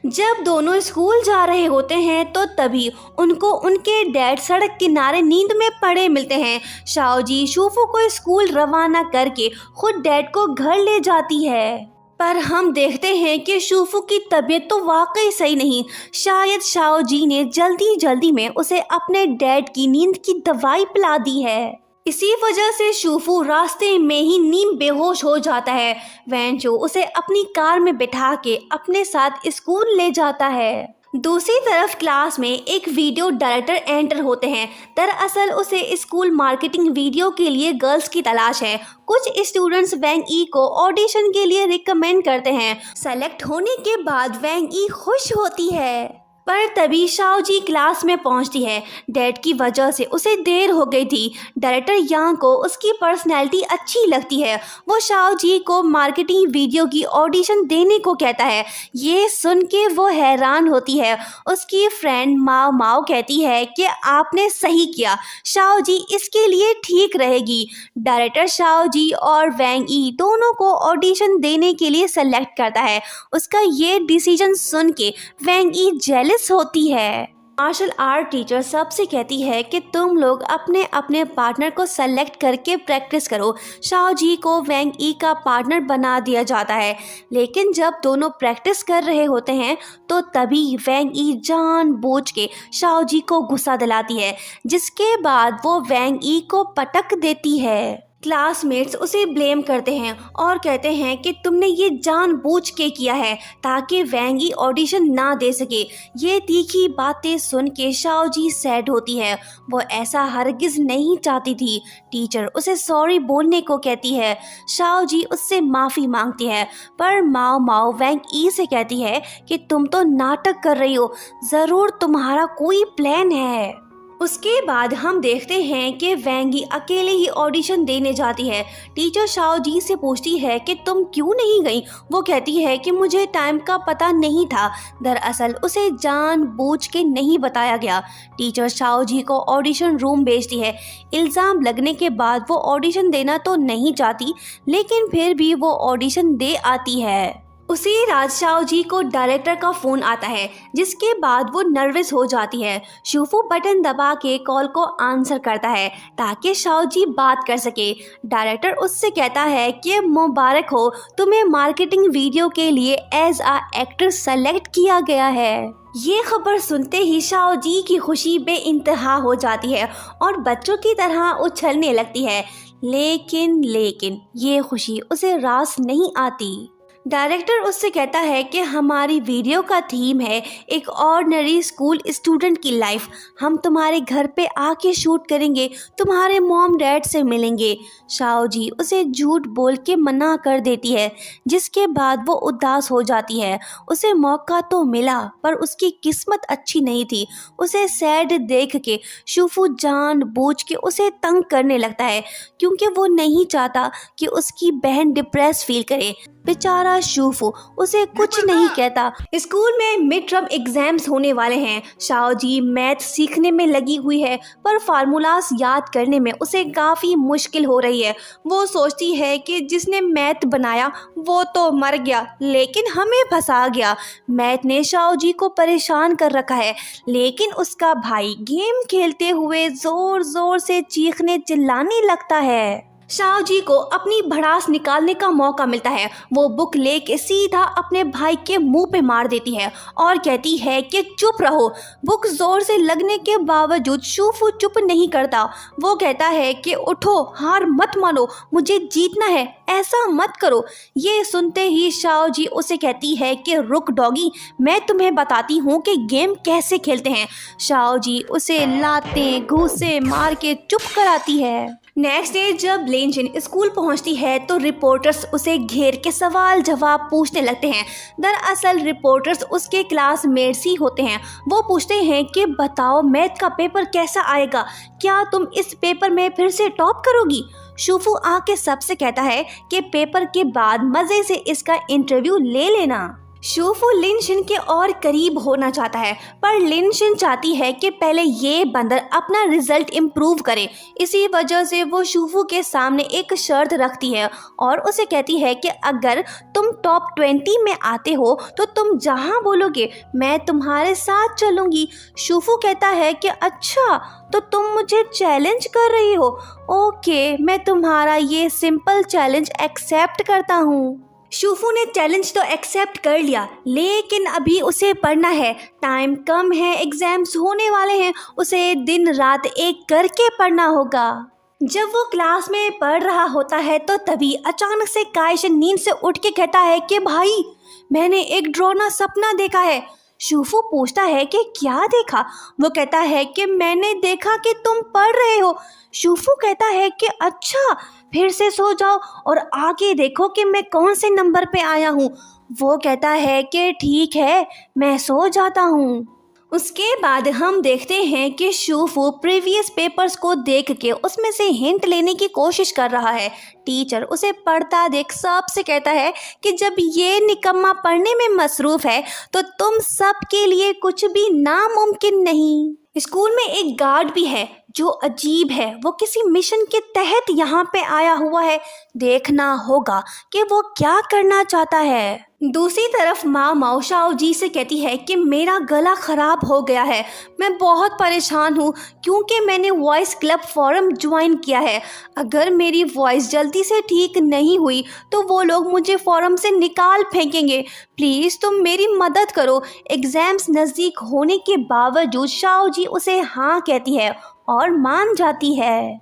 जब दोनों स्कूल जा रहे होते हैं तो तभी उनको उनके डैड सड़क किनारे नींद में पड़े मिलते हैं। शाओ जी शूफू को स्कूल रवाना करके खुद डैड को घर ले जाती है। पर हम देखते हैं कि शूफू की तबीयत तो वाकई सही नहीं। शायद शाओ जी ने जल्दी जल्दी में उसे अपने डैड की नींद की दवाई पिला दी है। इसी वजह से शूफू रास्ते में ही नीम बेहोश हो जाता है। वैंचो उसे अपनी कार में बिठा के अपने साथ स्कूल ले जाता है। दूसरी तरफ क्लास में एक वीडियो डायरेक्टर एंटर होते हैं। दरअसल उसे स्कूल मार्केटिंग वीडियो के लिए गर्ल्स की तलाश है। कुछ स्टूडेंट्स वैंग ई को ऑडिशन के लिए रिकमेंड करते हैं। सेलेक्ट होने के बाद वैंग ई खुश होती है, पर तभी शाओ जी क्लास में पहुंचती है। डैड की वजह से उसे देर हो गई थी। डायरेक्टर यांग को उसकी पर्सनैलिटी अच्छी लगती है। वो शाओ जी को मार्केटिंग वीडियो की ऑडिशन देने को कहता है। ये सुन के वो हैरान होती है। उसकी फ्रेंड माओ माओ कहती है कि आपने सही किया, शाओ जी इसके लिए ठीक रहेगी। डायरेक्टर शाओ जी और वैंग ई दोनों को ऑडिशन देने के लिए सेलेक्ट करता है। उसका ये डिसीजन सुन के वैंग ई जेलस होती है। मार्शल आर्ट टीचर सबसे कहती है कि तुम लोग अपने अपने पार्टनर को सेलेक्ट करके प्रैक्टिस करो। शाओ जी को वैंग ई का पार्टनर बना दिया जाता है, लेकिन जब दोनों प्रैक्टिस कर रहे होते हैं तो तभी वैंग ई जानबूझ के शाओ जी को गुस्सा दिलाती है, जिसके बाद वो वैंग ई को पटक देती है। क्लासमेट्स उसे ब्लेम करते हैं और कहते हैं कि तुमने ये जानबूझ के किया है ताकि वैंग ई ऑडिशन ना दे सके। ये तीखी बातें सुन के शाओ जी सैड होती है। वो ऐसा हरगिज नहीं चाहती थी। टीचर उसे सॉरी बोलने को कहती है। शाओ जी उससे माफ़ी मांगती है, पर माओ माओ वैंग ई से कहती है कि तुम तो नाटक कर रही हो, ज़रूर तुम्हारा कोई प्लान है। उसके बाद हम देखते हैं कि वैंग ई अकेले ही ऑडिशन देने जाती है। टीचर शाओ जी से पूछती है कि तुम क्यों नहीं गई। वो कहती है कि मुझे टाइम का पता नहीं था। दरअसल उसे जानबूझ के नहीं बताया गया। टीचर शाओ जी को ऑडिशन रूम भेजती है। इल्ज़ाम लगने के बाद वो ऑडिशन देना तो नहीं चाहती, लेकिन फिर भी वो ऑडिशन दे आती है। उसी रात शाओ जी को डायरेक्टर का फ़ोन आता है, जिसके बाद वो नर्वस हो जाती है। शूफू बटन दबा के कॉल को आंसर करता है ताकि शाओ जी बात कर सके। डायरेक्टर उससे कहता है कि मुबारक हो, तुम्हें मार्केटिंग वीडियो के लिए एज आ एक्टर सेलेक्ट किया गया है। ये खबर सुनते ही शाओ जी की खुशी बेइंतहा हो जाती है और बच्चों की तरह उछलने लगती है। लेकिन ये खुशी उसे रास नहीं आती। डायरेक्टर उससे कहता है कि हमारी वीडियो का थीम है एक ऑर्डिनरी स्कूल स्टूडेंट की लाइफ। हम तुम्हारे घर पे आके शूट करेंगे, तुम्हारे मॉम डैड से मिलेंगे। शाओ जी उसे झूठ बोल के मना कर देती है, जिसके बाद वो उदास हो जाती है। उसे मौका तो मिला, पर उसकी किस्मत अच्छी नहीं थी। उसे सैड देख के शूफू जानबूझ के उसे तंग करने लगता है, क्योंकि वो नहीं चाहता कि उसकी बहन डिप्रेस फील करे। बेचारा शूफू उसे कुछ नहीं कहता। स्कूल में मिड टर्म एग्जाम्स होने वाले हैं। शाओ जी मैथ सीखने में लगी हुई है, पर फार्मूलास याद करने में उसे काफ़ी मुश्किल हो रही है। वो सोचती है कि जिसने मैथ बनाया वो तो मर गया, लेकिन हमें फंसा गया। मैथ ने शाओ जी को परेशान कर रखा है, लेकिन उसका भाई गेम खेलते हुए ज़ोर ज़ोर से चीखने चिल्लाने लगता है। शाओ जी को अपनी भड़ास निकालने का मौका मिलता है। वो बुक लेके सीधा अपने भाई के मुंह पे मार देती है और कहती है कि चुप रहो। बुक जोर से लगने के बावजूद शूफू चुप नहीं करता। वो कहता है कि उठो, हार मत मानो, मुझे जीतना है, ऐसा मत करो। ये सुनते ही शाओ जी उसे कहती है कि रुक डॉगी, मैं तुम्हें बताती हूँ कि गेम कैसे खेलते हैं। शाओ जी उसे लातें घूंसे मार के चुप कराती है। नेक्स्ट डे जब लेनजिन स्कूल पहुंचती है तो रिपोर्टर्स उसे घेर के सवाल जवाब पूछने लगते हैं। दरअसल रिपोर्टर्स उसके क्लासमेट्स ही होते हैं। वो पूछते हैं कि बताओ मैथ का पेपर कैसा आएगा, क्या तुम इस पेपर में फिर से टॉप करोगी। शूफू आके सबसे कहता है कि पेपर के बाद मज़े से इसका इंटरव्यू ले लेना। शूफू लिनशिन के और करीब होना चाहता है, पर लिनशिन चाहती है कि पहले ये बंदर अपना रिजल्ट इम्प्रूव करे। इसी वजह से वो शूफू के सामने एक शर्त रखती है और उसे कहती है कि अगर तुम टॉप 20 में आते हो तो तुम जहाँ बोलोगे मैं तुम्हारे साथ चलूँगी। शूफू कहता है कि अच्छा, तो तुम मुझे चैलेंज कर रही हो। ओके, मैं तुम्हारा ये सिंपल चैलेंज एक्सेप्ट करता हूँ। शूफू ने चैलेंज तो एक्सेप्ट कर लिया, लेकिन अभी उसे पढ़ना है, टाइम कम है, एग्जाम्स होने वाले हैं, उसे दिन रात एक करके पढ़ना होगा। जब वो क्लास में पढ़ रहा होता है तो तभी अचानक से काइशन नींद से उठ के कहता है कि भाई, मैंने एक डरावना सपना देखा है। शूफू पूछता है कि क्या देखा? वो कहता है कि मैंने देखा कि तुम पढ़ रहे हो। शूफू कहता है कि अच्छा, फिर से सो जाओ और आगे देखो कि मैं कौन से नंबर पे आया हूँ। वो कहता है कि ठीक है, मैं सो जाता हूँ। उसके बाद हम देखते हैं कि शूफू प्रीवियस पेपर्स को देख के उसमें से हिंट लेने की कोशिश कर रहा है। टीचर उसे पढ़ता देख सबसे कहता है कि जब ये निकम्मा पढ़ने में मसरूफ़ है तो तुम सब के लिए कुछ भी नामुमकिन नहीं। स्कूल में एक गार्ड भी है जो अजीब है, वो किसी मिशन के तहत यहाँ पे आया हुआ है, देखना होगा कि वो क्या करना चाहता है। दूसरी तरफ माँ माओ शाओ जी से कहती है कि मेरा गला ख़राब हो गया है, मैं बहुत परेशान हूँ क्योंकि मैंने वॉइस क्लब फोरम ज्वाइन किया है। अगर मेरी वॉइस जल्दी से ठीक नहीं हुई तो वो लोग मुझे फोरम से निकाल फेंकेंगे। प्लीज़ तुम मेरी मदद करो। एग्ज़ाम्स नज़दीक होने के बावजूद शाओ जी उसे हाँ कहती है और मान जाती है।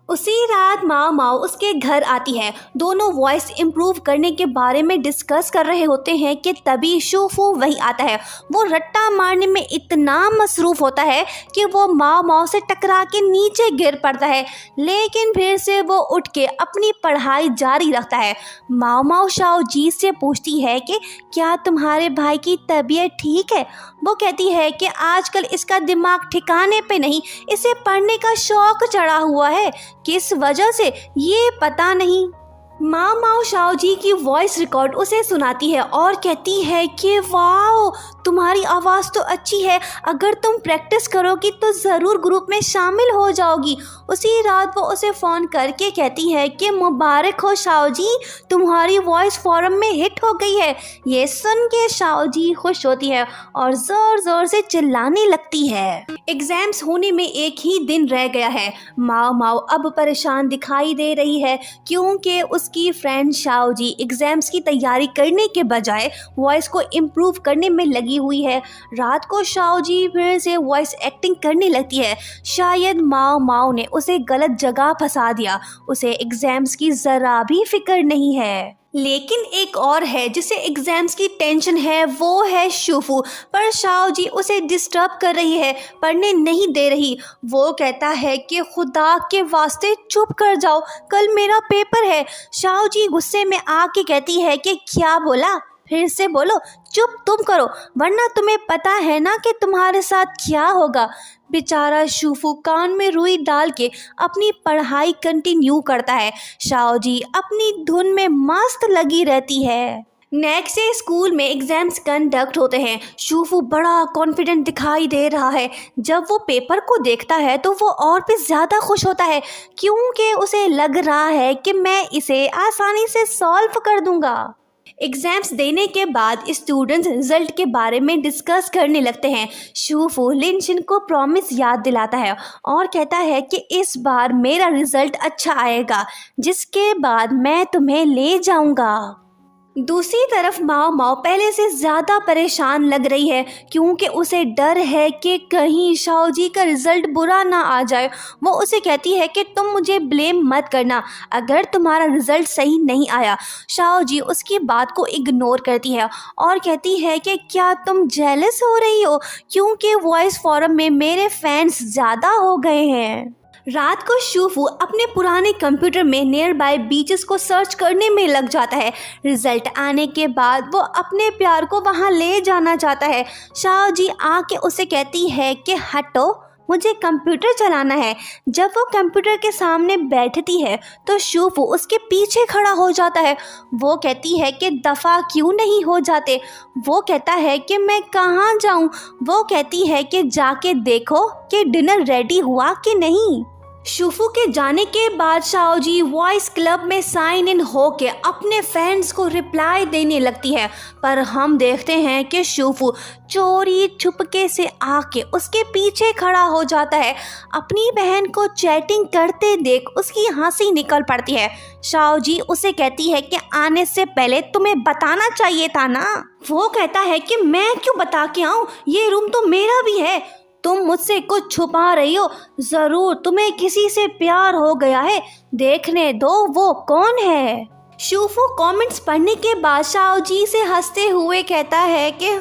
उसी रात माओ माओ उसके घर आती है। दोनों वॉइस इम्प्रूव करने के बारे में डिस्कस कर रहे होते हैं कि तभी शूफू वहीं आता है। वो रट्टा मारने में इतना मसरूफ़ होता है कि वो माओ माओ से टकरा के नीचे गिर पड़ता है, लेकिन फिर से वो उठ के अपनी पढ़ाई जारी रखता है। माओ माओ शाओ जी से पूछती है कि क्या तुम्हारे भाई की तबीयत ठीक है? वो कहती है कि आजकल इसका दिमाग ठिकाने पे नहीं, इसे पढ़ने का शौक चढ़ा हुआ है, किस वजह से ये पता नहीं। माँ माओ शाओ जी की वॉइस रिकॉर्ड उसे सुनाती है और कहती है कि वाओ, तुम्हारी आवाज़ तो अच्छी है, अगर तुम प्रैक्टिस करोगी तो ज़रूर ग्रुप में शामिल हो जाओगी। उसी रात वो उसे फ़ोन करके कहती है कि मुबारक हो शाओ जी, तुम्हारी वॉइस फोरम में हिट हो गई है। ये सुन के शाओ जी खुश होती है और ज़ोर ज़ोर से चिल्लाने लगती है। एग्ज़ाम्स होने में एक ही दिन रह गया है। माओ माओ अब परेशान दिखाई दे रही है क्योंकि उसकी फ्रेंड शाओ जी एग्ज़ाम्स की तैयारी करने के बजाय वॉइस को इम्प्रूव करने में लगी हुई है। रात को शाओ जी फिर से वॉइस एक्टिंग करने लगती है। शायद माओ माओ ने उसे गलत जगह फंसा दिया, उसे एग्ज़ाम्स की ज़रा भी फिक्र नहीं है। लेकिन एक और है जिसे एग्ज़ाम्स की टेंशन है, वो है शूफू। पर शाओ जी उसे डिस्टर्ब कर रही है, पढ़ने नहीं दे रही। वो कहता है कि खुदा के वास्ते चुप कर जाओ, कल मेरा पेपर है। शाओ जी गुस्से में आके कहती है कि क्या बोला, फिर से बोलो, चुप तुम करो, वरना तुम्हें पता है ना कि तुम्हारे साथ क्या होगा। बेचारा शूफू कान में रुई डाल के अपनी पढ़ाई कंटिन्यू करता है। शाओ जी अपनी धुन में मस्त लगी रहती है। नेक्स्ट डे स्कूल में एग्ज़ाम्स कंडक्ट होते हैं। शूफू बड़ा कॉन्फिडेंट दिखाई दे रहा है। जब वो पेपर को देखता है तो वो और भी ज़्यादा खुश होता है क्योंकि उसे लग रहा है कि मैं इसे आसानी से सॉल्व कर दूंगा। एग्ज़ाम्स देने के बाद स्टूडेंट्स रिजल्ट के बारे में डिस्कस करने लगते हैं। शूफू लिनशिन को प्रॉमिस याद दिलाता है और कहता है कि इस बार मेरा रिज़ल्ट अच्छा आएगा, जिसके बाद मैं तुम्हें ले जाऊंगा। दूसरी तरफ माओ माओ पहले से ज़्यादा परेशान लग रही है क्योंकि उसे डर है कि कहीं शाओ जी का रिज़ल्ट बुरा ना आ जाए। वो उसे कहती है कि तुम मुझे ब्लेम मत करना अगर तुम्हारा रिज़ल्ट सही नहीं आया। शाओ जी उसकी बात को इग्नोर करती है और कहती है कि क्या तुम जेलस हो रही हो क्योंकि वॉइस फोरम में मेरे फैंस ज़्यादा हो गए हैं। रात को शूफू अपने पुराने कंप्यूटर में नियर बाय बीचेस को सर्च करने में लग जाता है। रिजल्ट आने के बाद वो अपने प्यार को वहाँ ले जाना चाहता है। शाओ जी आके उसे कहती है कि हटो, मुझे कंप्यूटर चलाना है। जब वो कंप्यूटर के सामने बैठती है तो शूफू उसके पीछे खड़ा हो जाता है। वो कहती है कि दफ़ा क्यों नहीं हो जाते। वो कहता है कि मैं कहाँ जाऊँ। वो कहती है कि जाके देखो कि डिनर रेडी हुआ कि नहीं। शूफू के जाने के बाद शाओजी वॉइस क्लब में साइन इन होके अपने फैंस को रिप्लाई देने लगती है, पर हम देखते हैं कि शूफू चोरी छुपके से आके उसके पीछे खड़ा हो जाता है। अपनी बहन को चैटिंग करते देख उसकी हंसी निकल पड़ती है। शाओजी उसे कहती है कि आने से पहले तुम्हें बताना चाहिए था ना। वो कहता है कि मैं क्यों बता के आऊं, ये रूम तो मेरा भी है, तुम मुझसे कुछ छुपा रही हो, जरूर तुम्हें किसी से प्यार हो गया है, देखने दो वो कौन है। शूफू कमेंट्स पढ़ने के बाद शाओजी से हंसते हुए कहता है कि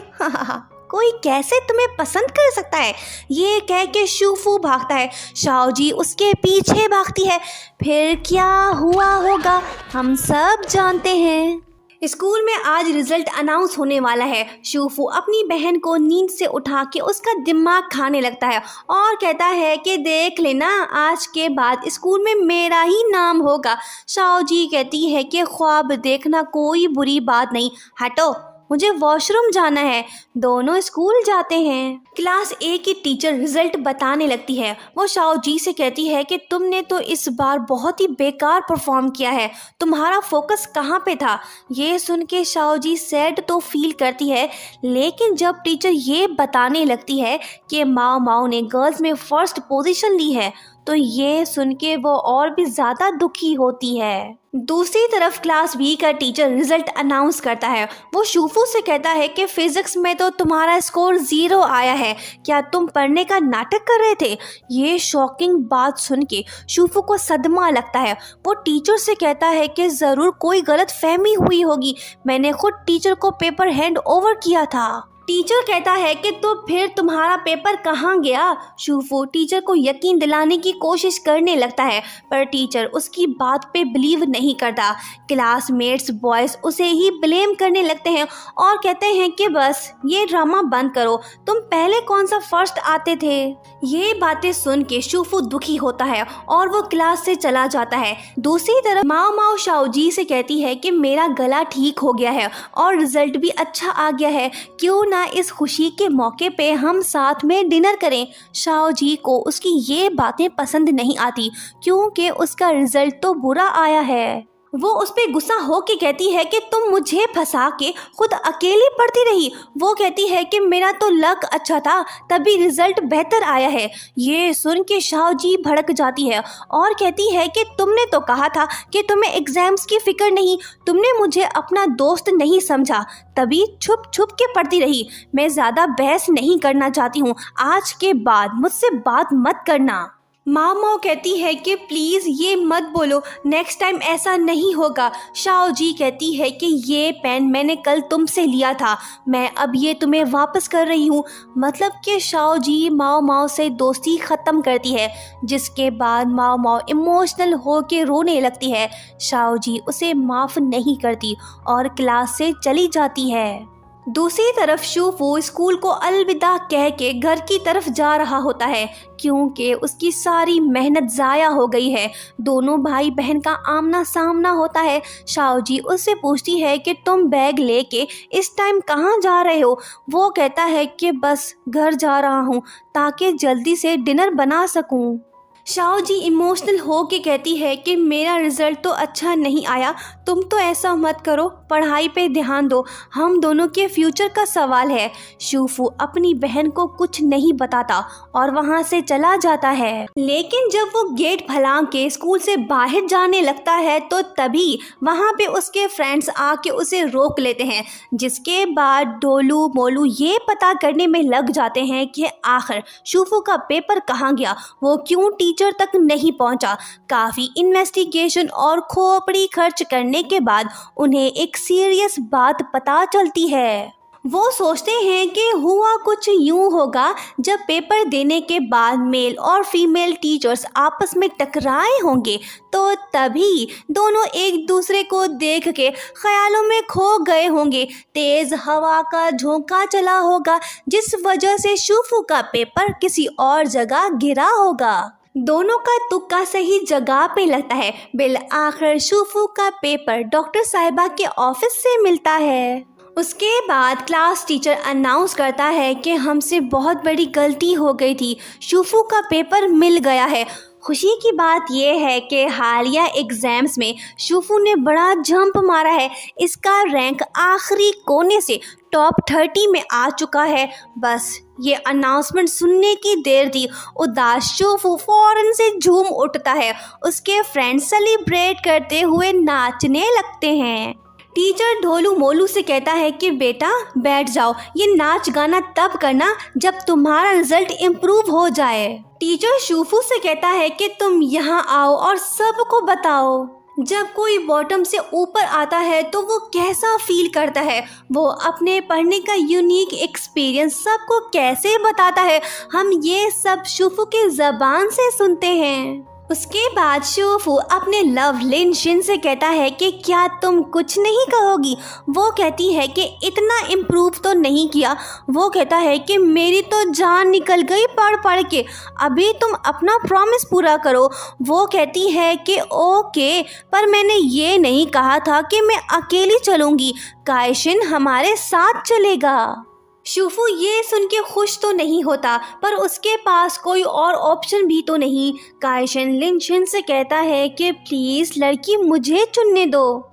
कोई कैसे तुम्हें पसंद कर सकता है। ये कह के शूफू भागता है, शाओजी उसके पीछे भागती है। फिर क्या हुआ होगा हम सब जानते हैं। स्कूल में आज रिजल्ट अनाउंस होने वाला है। शूफू अपनी बहन को नींद से उठा के उसका दिमाग खाने लगता है और कहता है कि देख लेना, आज के बाद स्कूल में मेरा ही नाम होगा। शाओजी कहती है कि ख्वाब देखना कोई बुरी बात नहीं, हटो मुझे वॉशरूम जाना है। दोनों स्कूल जाते हैं। क्लास ए की टीचर रिजल्ट बताने लगती है। वो शाओजी से कहती है कि तुमने तो इस बार बहुत ही बेकार परफॉर्म किया है, तुम्हारा फोकस कहाँ पे था। ये सुन के शाओजी सैड तो फील करती है, लेकिन जब टीचर ये बताने लगती है कि माओ माओ ने गर्ल्स में फर्स्ट पोजीशन ली है, तो ये सुन के वो और भी ज़्यादा दुखी होती है। दूसरी तरफ क्लास बी का टीचर रिजल्ट अनाउंस करता है। वो शूफू से कहता है कि फिजिक्स में तो तुम्हारा स्कोर 0 आया है, क्या तुम पढ़ने का नाटक कर रहे थे। ये शॉकिंग बात सुन के शूफू को सदमा लगता है। वो टीचर से कहता है कि ज़रूर कोई गलत फहमी हुई होगी, मैंने खुद टीचर को पेपर हैंड ओवर किया था। टीचर कहता है कि तो फिर तुम्हारा पेपर कहाँ गया। शूफू टीचर को यकीन दिलाने की कोशिश करने लगता है, पर टीचर उसकी बात पे बिलीव नहीं करता। क्लासमेट्स बॉयज़ उसे ही ब्लेम करने लगते हैं और कहते हैं कि बस ये ड्रामा बंद करो, तुम पहले कौन सा फर्स्ट आते थे। ये बातें सुन के शूफू दुखी होता है और वो क्लास से चला जाता है। दूसरी तरफ माओ माओ शाओजी से कहती है कि मेरा गला ठीक हो गया है और रिजल्ट भी अच्छा आ गया है, क्यों ना इस खुशी के मौके पे हम साथ में डिनर करें। शाओजी को उसकी ये बातें पसंद नहीं आती, क्योंकि उसका रिजल्ट तो बुरा आया है। वो उस पर गुस्सा हो के कहती है कि तुम मुझे फंसा के खुद अकेली पढ़ती रही। वो कहती है कि मेरा तो लक अच्छा था, तभी रिजल्ट बेहतर आया है। ये सुन के शाओजी भड़क जाती है और कहती है कि तुमने तो कहा था कि तुम्हें एग्जाम्स की फिक्र नहीं, तुमने मुझे अपना दोस्त नहीं समझा, तभी छुप छुप के पढ़ती रही। मैं ज़्यादा बहस नहीं करना चाहती हूँ, आज के बाद मुझसे बात मत करना। माओ माओ कहती है कि प्लीज़ ये मत बोलो, नेक्स्ट टाइम ऐसा नहीं होगा। शाओजी कहती है कि ये पेन मैंने कल तुमसे लिया था, मैं अब ये तुम्हें वापस कर रही हूँ। मतलब कि शाओजी माओ माओ से दोस्ती ख़त्म करती है, जिसके बाद माओ माओ इमोशनल हो के रोने लगती है। शाओजी उसे माफ़ नहीं करती और क्लास से चली जाती है। दूसरी तरफ शूफू स्कूल को अलविदा कह के घर की तरफ जा रहा होता है, क्योंकि उसकी सारी मेहनत ज़ाया हो गई है। दोनों भाई बहन का आमना सामना होता है। शाओजी उससे पूछती है कि तुम बैग लेके इस टाइम कहाँ जा रहे हो। वो कहता है कि बस घर जा रहा हूँ ताकि जल्दी से डिनर बना सकूँ। शाओजी इमोशनल हो के कहती है कि मेरा रिज़ल्ट तो अच्छा नहीं आया, तुम तो ऐसा मत करो, पढ़ाई पे ध्यान दो, हम दोनों के फ्यूचर का सवाल है। शूफू अपनी बहन को कुछ नहीं बताता और वहाँ से चला जाता है। लेकिन जब वो गेट फलांग के स्कूल से बाहर जाने लगता है तो तभी वहाँ पे उसके फ्रेंड्स आके उसे रोक लेते हैं, जिसके बाद डोलू मोलू ये पता करने में लग जाते हैं कि आखिर शूफू का पेपर कहाँ गया, वो क्यों टीचर तक नहीं पहुंचा। काफी इन्वेस्टिगेशन और खोपड़ी खर्च करने के बाद उन्हें एक सीरियस बात पता चलती है। वो सोचते हैं कि हुआ कुछ यूं होगा, जब पेपर देने के बाद मेल और फीमेल टीचर्स आपस में टकराए होंगे, तो तभी दोनों एक दूसरे को देख के ख्यालों में खो गए होंगे। तेज हवा का झोंका चला होगा, जिस वजह से शूफू का पेपर किसी और जगह गिरा होगा। दोनों का तुक्का सही जगह पे लगता है। बिल आखिर शूफू का पेपर डॉक्टर साहिबा के ऑफिस से मिलता है। उसके बाद क्लास टीचर अनाउंस करता है कि हमसे बहुत बड़ी गलती हो गई थी, शूफू का पेपर मिल गया है। खुशी की बात यह है कि हालिया एग्ज़ाम्स में शूफू ने बड़ा जंप मारा है। इसका रैंक आखिरी कोने से टॉप 30 में आ चुका है। बस ये अनाउंसमेंट सुनने की देर थी। उदास शूफू फौरन से झूम उठता है। उसके फ्रेंड्स सेलिब्रेट करते हुए नाचने लगते हैं। टीचर ढोलू मोलू से कहता है कि बेटा बैठ जाओ, ये नाच गाना तब करना जब तुम्हारा रिजल्ट इम्प्रूव हो जाए। टीचर शूफू से कहता है कि तुम यहाँ आओ और सबको बताओ जब कोई बॉटम से ऊपर आता है तो वो कैसा फील करता है। वो अपने पढ़ने का यूनिक एक्सपीरियंस सबको कैसे बताता है। हम ये सब शूफू के ज़बान से सुनते हैं। उसके बाद शूफू अपने लव लिन शिन से कहता है कि क्या तुम कुछ नहीं कहोगी। वो कहती है कि इतना इम्प्रूव तो नहीं किया। वो कहता है कि मेरी तो जान निकल गई पढ़ पढ़ के, अभी तुम अपना प्रॉमिस पूरा करो। वो कहती है कि ओके, पर मैंने ये नहीं कहा था कि मैं अकेली चलूँगी, कायशिन हमारे साथ चलेगा। शूफू ये सुन के खुश तो नहीं होता, पर उसके पास कोई और ऑप्शन भी तो नहीं। कायशिन लिनशिन से कहता है कि प्लीज़ लड़की मुझे चुनने दो।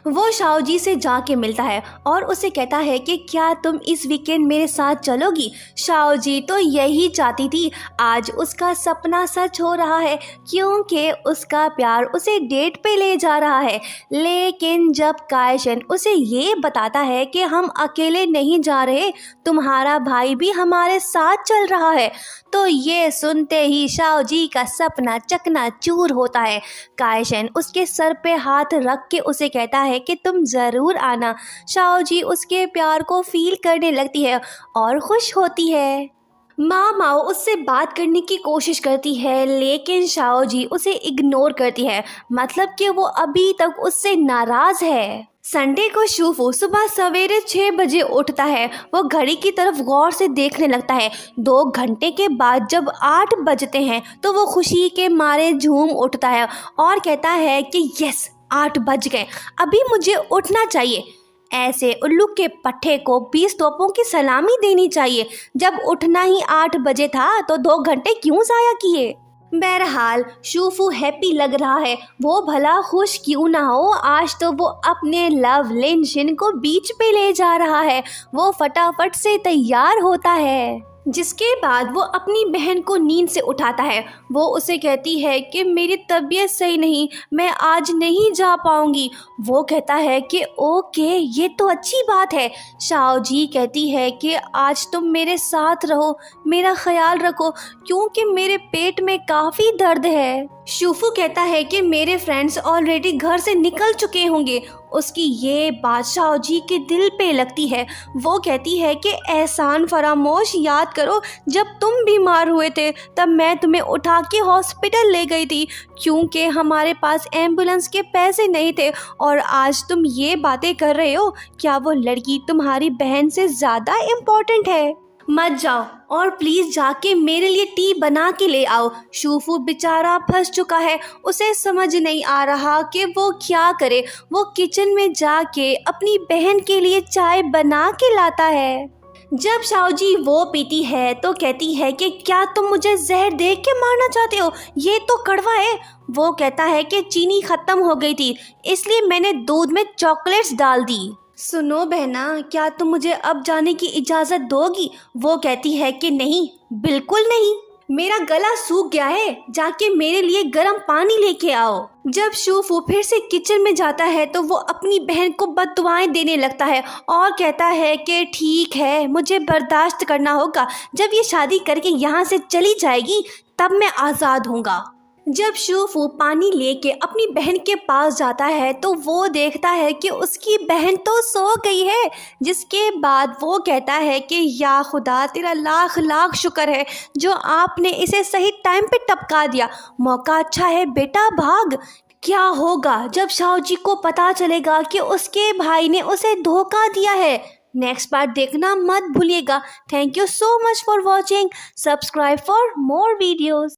वो शाओजी से जाके मिलता है और उसे कहता है कि क्या तुम इस वीकेंड मेरे साथ चलोगी। शाओजी तो यही चाहती थी। आज उसका सपना सच हो रहा है क्योंकि उसका प्यार उसे डेट पे ले जा रहा है। लेकिन जब कायशन उसे ये बताता है कि हम अकेले नहीं जा रहे, तुम्हारा भाई भी हमारे साथ चल रहा है, तो ये सुनते ही शाओजी का सपना चकनाचूर होता है। कायशन उसके सर पे हाथ रख के उसे कहता है कि तुम ज़रूर आना। शाओजी उसके प्यार को फील करने लगती है और खुश होती है। माओ उससे बात करने की कोशिश करती है, लेकिन शाओजी उसे इग्नोर करती है, मतलब कि वो अभी तक उससे नाराज़ है। संडे को शूफू सुबह सवेरे 6 बजे उठता है। वो घड़ी की तरफ गौर से देखने लगता है। 2 घंटे के बाद जब 8 बजते हैं तो वो खुशी के मारे झूम उठता है और कहता है कि यस 8 बज गए, अभी मुझे उठना चाहिए। ऐसे उल्लू के पट्टे को 20 तोपों की सलामी देनी चाहिए। जब उठना ही 8 बजे था तो 2 घंटे क्यों ज़ाया किए। बहरहाल शूफू हैप्पी लग रहा है। वो भला खुश क्यों ना हो, आज तो वो अपने लव लिन शिन को बीच पे ले जा रहा है। वो फटाफट से तैयार होता है, जिसके बाद वो अपनी बहन को नींद से उठाता है। वो उसे कहती है कि मेरी तबीयत सही नहीं, मैं आज नहीं जा पाऊंगी। वो कहता है कि ओके, ये तो अच्छी बात है। शाओजी कहती है कि आज तुम मेरे साथ रहो, मेरा ख्याल रखो, क्योंकि मेरे पेट में काफ़ी दर्द है। शूफू कहता है कि मेरे फ्रेंड्स ऑलरेडी घर से निकल चुके होंगे। उसकी ये बात शाओजी के दिल पे लगती है। वो कहती है कि एहसान फरामोश याद करो, जब तुम बीमार हुए थे तब मैं तुम्हें उठा के हॉस्पिटल ले गई थी, क्योंकि हमारे पास एम्बुलेंस के पैसे नहीं थे। और आज तुम ये बातें कर रहे हो, क्या वो लड़की तुम्हारी बहन से ज़्यादा इम्पोर्टेंट है? मत जाओ और प्लीज़ जाके मेरे लिए टी बना के ले आओ। शूफू बेचारा फंस चुका है। उसे समझ नहीं आ रहा कि वो क्या करे। वो किचन में जाके अपनी बहन के लिए चाय बना के लाता है। जब शाओजी वो पीती है तो कहती है कि क्या तुम मुझे जहर दे के मारना चाहते हो, ये तो कड़वा है। वो कहता है कि चीनी ख़त्म हो गई थी, इसलिए मैंने दूध में चॉकलेट्स डाल दी। सुनो बहना, क्या तुम मुझे अब जाने की इजाज़त दोगी? वो कहती है कि नहीं, बिल्कुल नहीं, मेरा गला सूख गया है, जाके मेरे लिए गर्म पानी लेके आओ। जब शूफू फिर से किचन में जाता है तो वो अपनी बहन को बद्दुआएं देने लगता है और कहता है कि ठीक है, मुझे बर्दाश्त करना होगा। जब ये शादी करके यहाँ से चली जाएगी तब मैं आज़ाद होऊंगा। जब शूफू पानी लेके अपनी बहन के पास जाता है तो वो देखता है कि उसकी बहन तो सो गई है। जिसके बाद वो कहता है कि या खुदा, तेरा लाख लाख शुक्र है जो आपने इसे सही टाइम पे टपका दिया। मौका अच्छा है बेटा, भाग। क्या होगा जब शाओजी को पता चलेगा कि उसके भाई ने उसे धोखा दिया है? नेक्स्ट पार्ट देखना मत भूलिएगा। Thank you so much for watching. Subscribe for more videos.